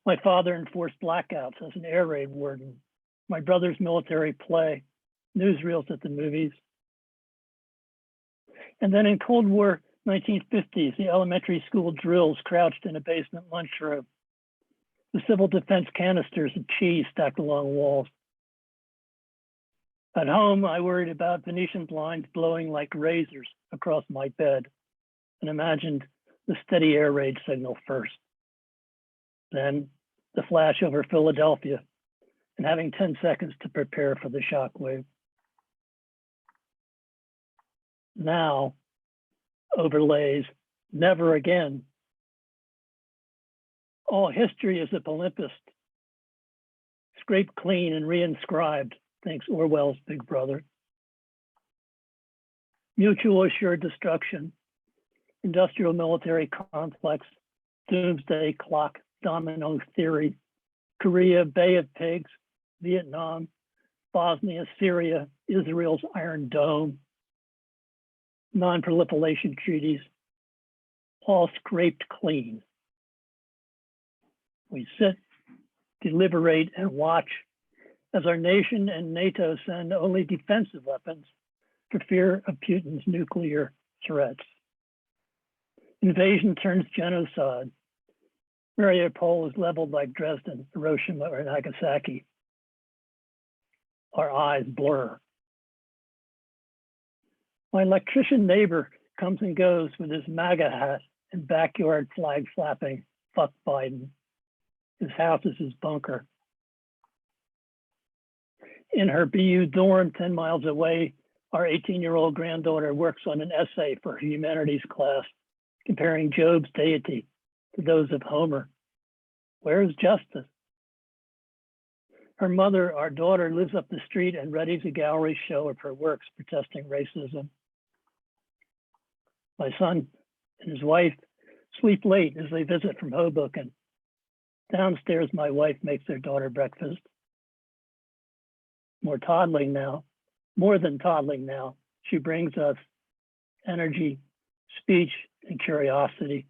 My father enforced blackouts as an air raid warden. My brother's military play, newsreels at the movies. And then in Cold War 1950s, the elementary school drills crouched in a basement lunchroom. The civil defense canisters of cheese stacked along walls. At home, I worried about Venetian blinds blowing like razors across my bed and imagined the steady air raid signal first. Then the flash over Philadelphia and having 10 seconds to prepare for the shockwave. Now, overlays, never again. All history is a palimpsest, scraped clean and reinscribed, thinks Orwell's Big Brother. Mutual assured destruction, industrial military complex, doomsday clock, domino theory, Korea, Bay of Pigs, Vietnam, Bosnia, Syria, Israel's Iron Dome, non-proliferation treaties, all scraped clean. We sit, deliberate, and watch as our nation and NATO send only defensive weapons for fear of Putin's nuclear threats. Invasion turns genocide. Mariupol is leveled like Dresden, Hiroshima, or Nagasaki. Our eyes blur. My electrician neighbor comes and goes with his MAGA hat and backyard flag flapping, fuck Biden. His house is his bunker. In her BU dorm 10 miles away, our 18-year-old granddaughter works on an essay for her humanities class, comparing Job's deity to those of Homer. Where is justice? Her mother, our daughter, lives up the street and readies a gallery show of her works protesting racism. My son and his wife sleep late as they visit from Hoboken. Downstairs, my wife makes their daughter breakfast. More than toddling now, she brings us energy, speech, and curiosity,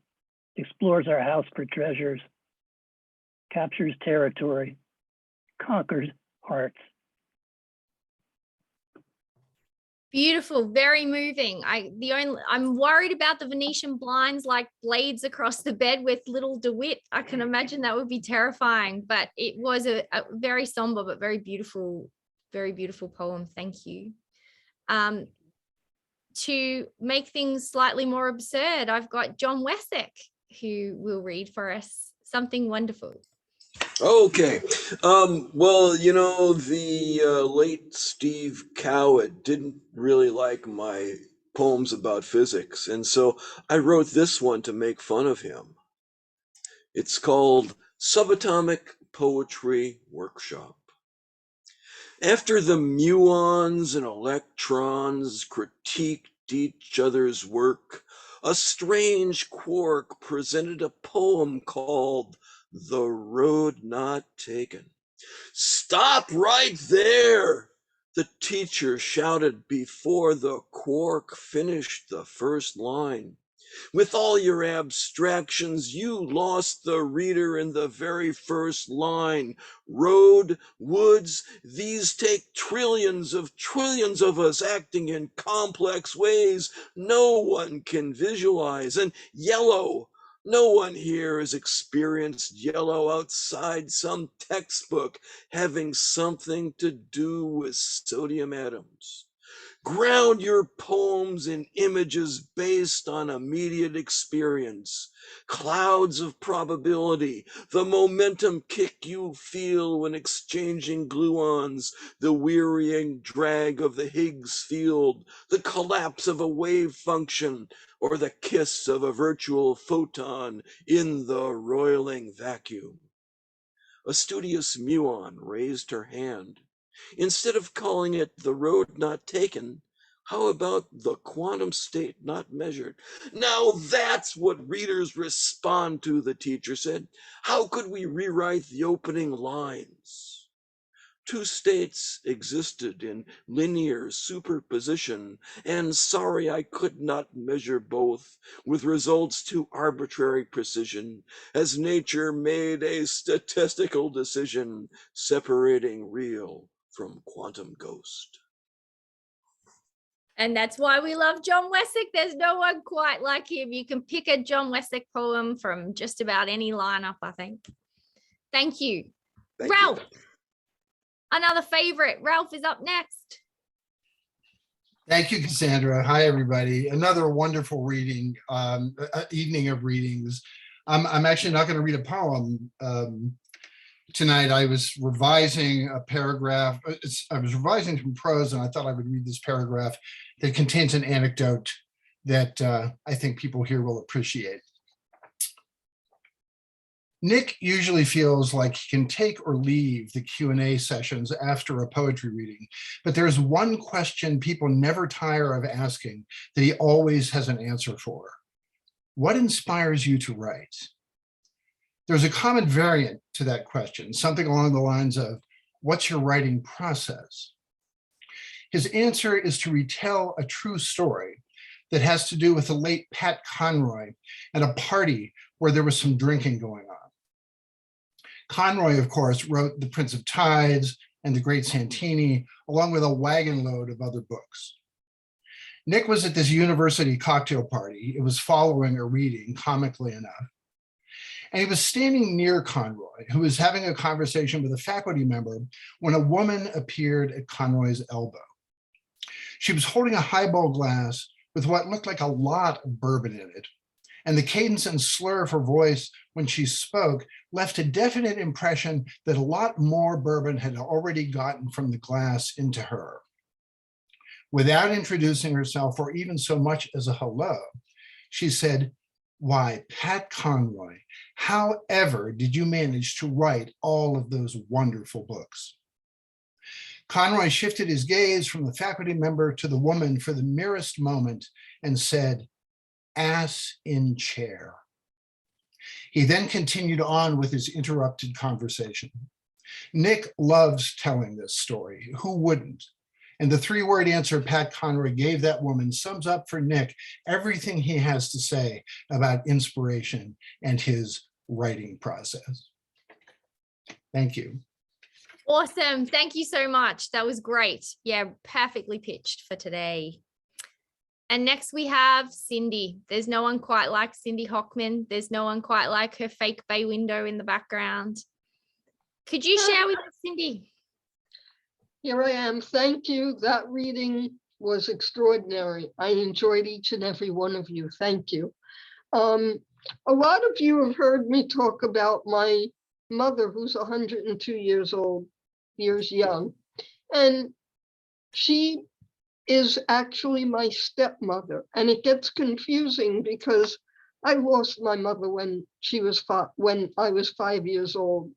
explores our house for treasures, captures territory, conquers hearts. Beautiful, very moving. I'm worried about the Venetian blinds like blades across the bed with little DeWitt. I can imagine that would be terrifying, but it was a very somber but very beautiful poem. Thank you. To make things slightly more absurd, I've got John Wessex, who will read for us something wonderful. Okay. Well, you know, the late Steve Cowett didn't really like my poems about physics, and so I wrote this one to make fun of him. It's called Subatomic Poetry Workshop. After the muons and electrons critiqued each other's work, a strange quark presented a poem called The Road Not Taken. "Stop right there!" the teacher shouted before the quark finished the first line. "With all your abstractions, you lost the reader in the very first line. Road, woods, these take trillions of us acting in complex ways no one can visualize. And yellow, no one here has experienced yellow outside some textbook having something to do with sodium atoms. Ground your poems in images based on immediate experience, clouds of probability, the momentum kick you feel when exchanging gluons, the wearying drag of the Higgs field, the collapse of a wave function, or the kiss of a virtual photon in the roiling vacuum." A studious muon raised her hand. "Instead of calling it the road not taken, how about the quantum state not measured?" "Now that's what readers respond to," the teacher said. "How could we rewrite the opening lines? Two states existed in linear superposition, and sorry I could not measure both with results to arbitrary precision, as nature made a statistical decision separating real from quantum ghost." And that's why we love John Wessex. There's no one quite like him. You can pick a John Wessex poem from just about any lineup, I think. Thank you. Thank Ralph, you. another favorite. Ralph is up next. Thank you, Cassandra. Hi, everybody. Another wonderful reading, evening of readings. I'm actually not going to read a poem tonight. I was revising a paragraph. I was revising some prose, and I thought I would read this paragraph that contains an anecdote that I think people here will appreciate. Nick usually feels like he can take or leave the Q&A sessions after a poetry reading, but there's one question people never tire of asking that he always has an answer for. What inspires you to write? There's a common variant to that question, something along the lines of, what's your writing process? His answer is to retell a true story that has to do with the late Pat Conroy and a party where there was some drinking going on. Conroy, of course, wrote The Prince of Tides and The Great Santini, along with a wagon load of other books. Nick was at this university cocktail party. It was following a reading, comically enough. And he was standing near Conroy, who was having a conversation with a faculty member, when a woman appeared at Conroy's elbow. She was holding a highball glass with what looked like a lot of bourbon in it, and the cadence and slur of her voice when she spoke left a definite impression that a lot more bourbon had already gotten from the glass into her. Without introducing herself or even so much as a hello, she said, "Why, Pat Conroy, how ever did you manage to write all of those wonderful books?" Conroy shifted his gaze from the faculty member to the woman for the merest moment and said, "Ass in chair." He then continued on with his interrupted conversation. Nick loves telling this story. Who wouldn't? And the three-word answer Pat Conroy gave that woman sums up for Nick everything he has to say about inspiration and his writing process. Thank you. Awesome. Thank you so much. That was great. Yeah, perfectly pitched for today. And next we have Cindy. There's no one quite like Cindy Hockman. There's no one quite like her fake bay window in the background. Could you share with us, Cindy? Here I am. Thank you. That reading was extraordinary. I enjoyed each and every one of you. Thank you. A lot of you have heard me talk about my mother, who's 102 years old, years young. And she is actually my stepmother. And it gets confusing because I lost my mother when I was 5 years old.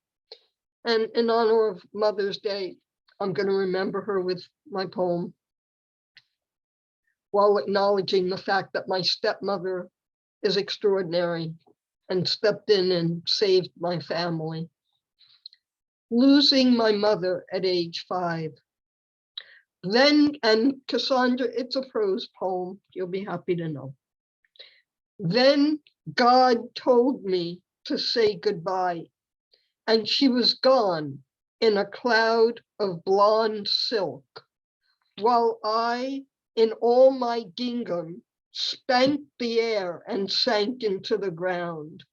And in honor of Mother's Day, I'm going to remember her with my poem, while acknowledging the fact that my stepmother is extraordinary and stepped in and saved my family. Losing my mother at age 5. Then, and Cassandra, it's a prose poem, you'll be happy to know. Then God told me to say goodbye, and she was gone in a cloud of blonde silk, while I, in all my gingham, spanked the air and sank into the ground.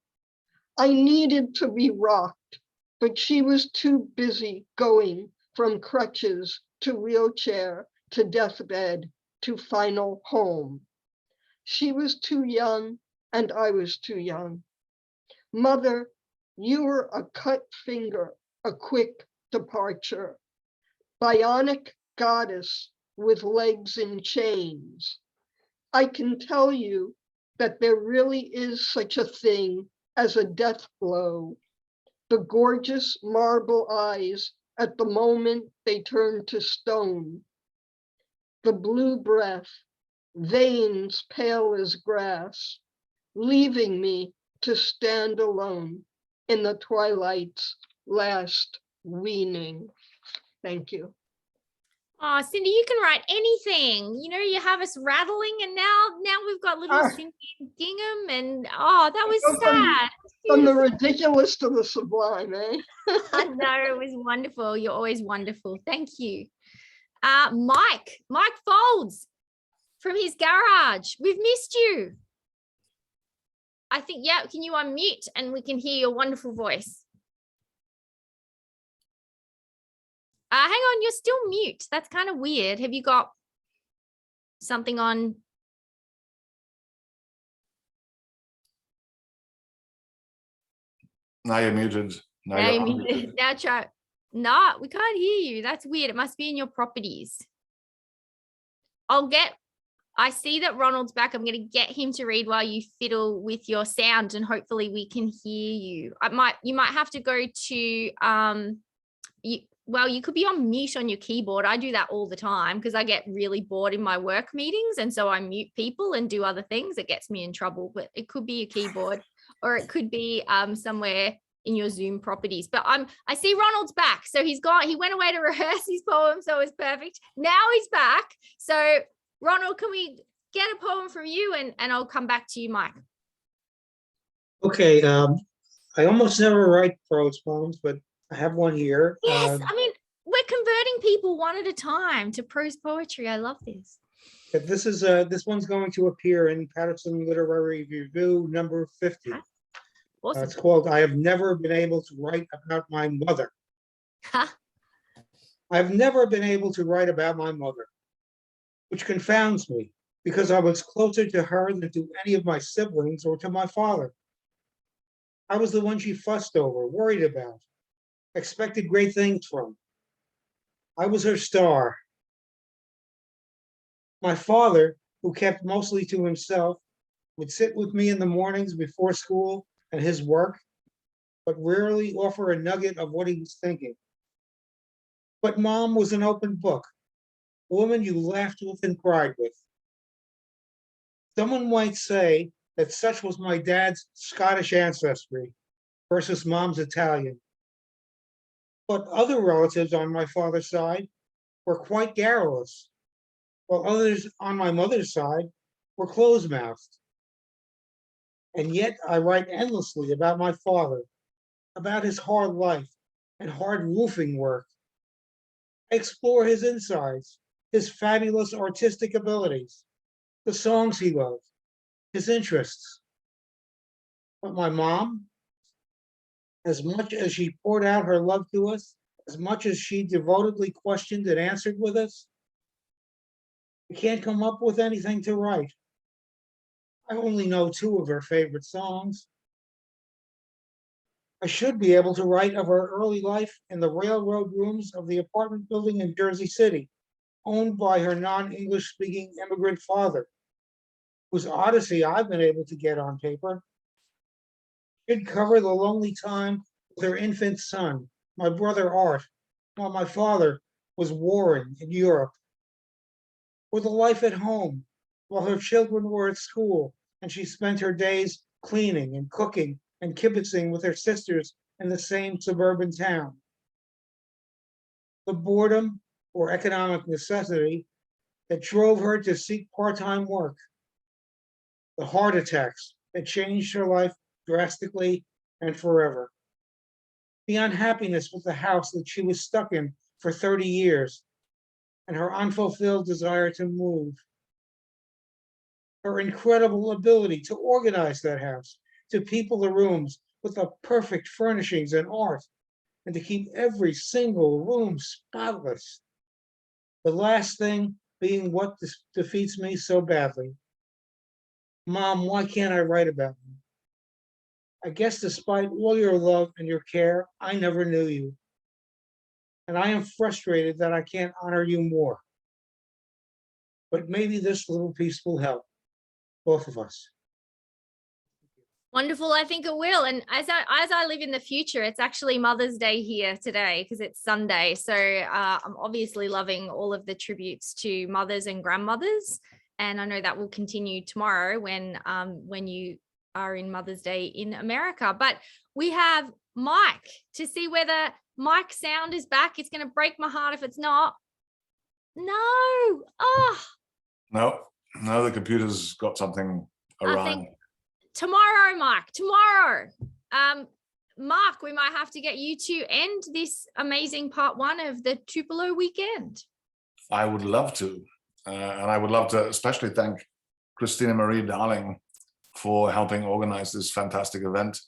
I needed to be rocked, but she was too busy going from crutches to wheelchair to deathbed to final home. She was too young and I was too young. Mother, you were a cut finger, a quick departure, bionic goddess with legs in chains. I can tell you that there really is such a thing as a death blow. The gorgeous marble eyes at the moment they turn to stone. The blue breath, veins pale as grass, leaving me to stand alone in the twilight's last weaning. Thank you. Oh, Cindy, you can write anything. You know, you have us rattling, and now we've got little Cindy and Gingham, and oh, that was sad. From the ridiculous to the sublime, eh? I know, it was wonderful. You're always wonderful. Thank you. Mike Folds from his garage. We've missed you. I think, yeah, can you unmute and we can hear your wonderful voice? Hang on, you're still mute. That's kind of weird. Have you got something on? Now you're muted. Now you're muted. Now try. No, we can't hear you. That's weird. It must be in your properties. I see that Ronald's back. I'm going to get him to read while you fiddle with your sound, and hopefully we can hear you. You might have to go to well, you could be on mute on your keyboard. I do that all the time because I get really bored in my work meetings. And so I mute people and do other things. It gets me in trouble, but it could be a keyboard or it could be somewhere in your Zoom properties. But I see Ronald's back. So he went away to rehearse his poem. So it's perfect. Now he's back. So Ronald, can we get a poem from you and I'll come back to you, Mike. Okay. I almost never write prose poems, but I have one here. Yes, I mean, we're converting people one at a time to prose poetry. I love this. This one's going to appear in Patterson Literary Review number 50. Awesome. It's called "I Have Never Been Able to Write About My Mother." I've never been able to write about my mother, which confounds me because I was closer to her than to any of my siblings or to my father. I was the one she fussed over, worried about, expected great things from. I was her star. My father, who kept mostly to himself, would sit with me in the mornings before school and his work, but rarely offer a nugget of what he was thinking. But Mom was an open book, a woman you laughed with and cried with. Someone might say that such was my dad's Scottish ancestry versus Mom's Italian. But other relatives on my father's side were quite garrulous, while others on my mother's side were close-mouthed. And yet I write endlessly about my father, about his hard life and hard roofing work I explore his insides, his fabulous artistic abilities, the songs he loved, his interests. But my mom, as much as she poured out her love to us, as much as she devotedly questioned and answered with us, I can't come up with anything to write. I only know 2 of her favorite songs. I should be able to write of her early life in the railroad rooms of the apartment building in Jersey City, owned by her non-English speaking immigrant father, whose odyssey I've been able to get on paper. Should cover the lonely time with her infant son, my brother Art, while my father was warring in Europe. Or the life at home, while her children were at school and she spent her days cleaning and cooking and kibitzing with her sisters in the same suburban town. The boredom or economic necessity that drove her to seek part-time work. The heart attacks that changed her life drastically and forever. The unhappiness with the house that she was stuck in for 30 years and her unfulfilled desire to move. Her incredible ability to organize that house, to people the rooms with the perfect furnishings and art, and to keep every single room spotless. The last thing being what defeats me so badly. Mom, why can't I write about you? I guess despite all your love and your care, I never knew you. And I am frustrated that I can't honor you more. But maybe this little piece will help both of us. Wonderful. I think it will. And as I live in the future, it's actually Mother's Day here today because it's Sunday. So I'm obviously loving all of the tributes to mothers and grandmothers. And I know that will continue tomorrow when you are in Mother's Day in America. But we have Mike to see whether Mike's sound is back. It's going to break my heart if it's not. No. Oh. No, the computer's got something awry. I think tomorrow, Mike, tomorrow. Mark, we might have to get you to end this amazing part 1 of the Tupelo weekend. I would love to. And I would love to especially thank Christina Marie Darling for helping organize this fantastic event.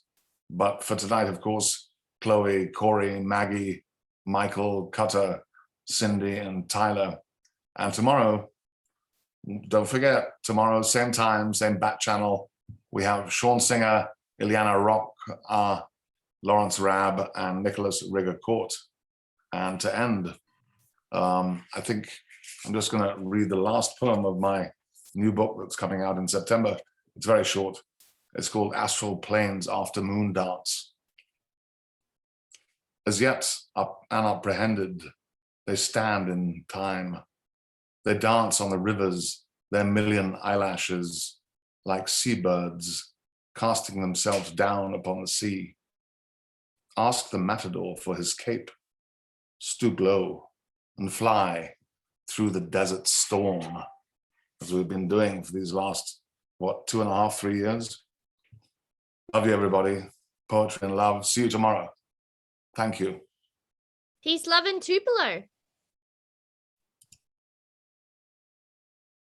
But for tonight, of course, Chloe, Corey, Maggie, Michael, Cutter, Cindy, and Tyler. And tomorrow, don't forget, tomorrow, same time, same bat channel, we have Sean Singer, Ileana Rock, Lawrence Rabb, and Nicholas Rigger-Court. And to end, I think I'm just going to read the last poem of my new book that's coming out in September. It's very short. It's called Astral Plains After Moon Dance. As yet unapprehended, they stand in time. They dance on the rivers, their million eyelashes, like seabirds, casting themselves down upon the sea. Ask the matador for his cape, stoop low, and fly through the desert storm, as we've been doing for these last, 2.5, 3 years. Love you, everybody. Poetry and love. See you tomorrow. Thank you. Peace, love, and Tupelo.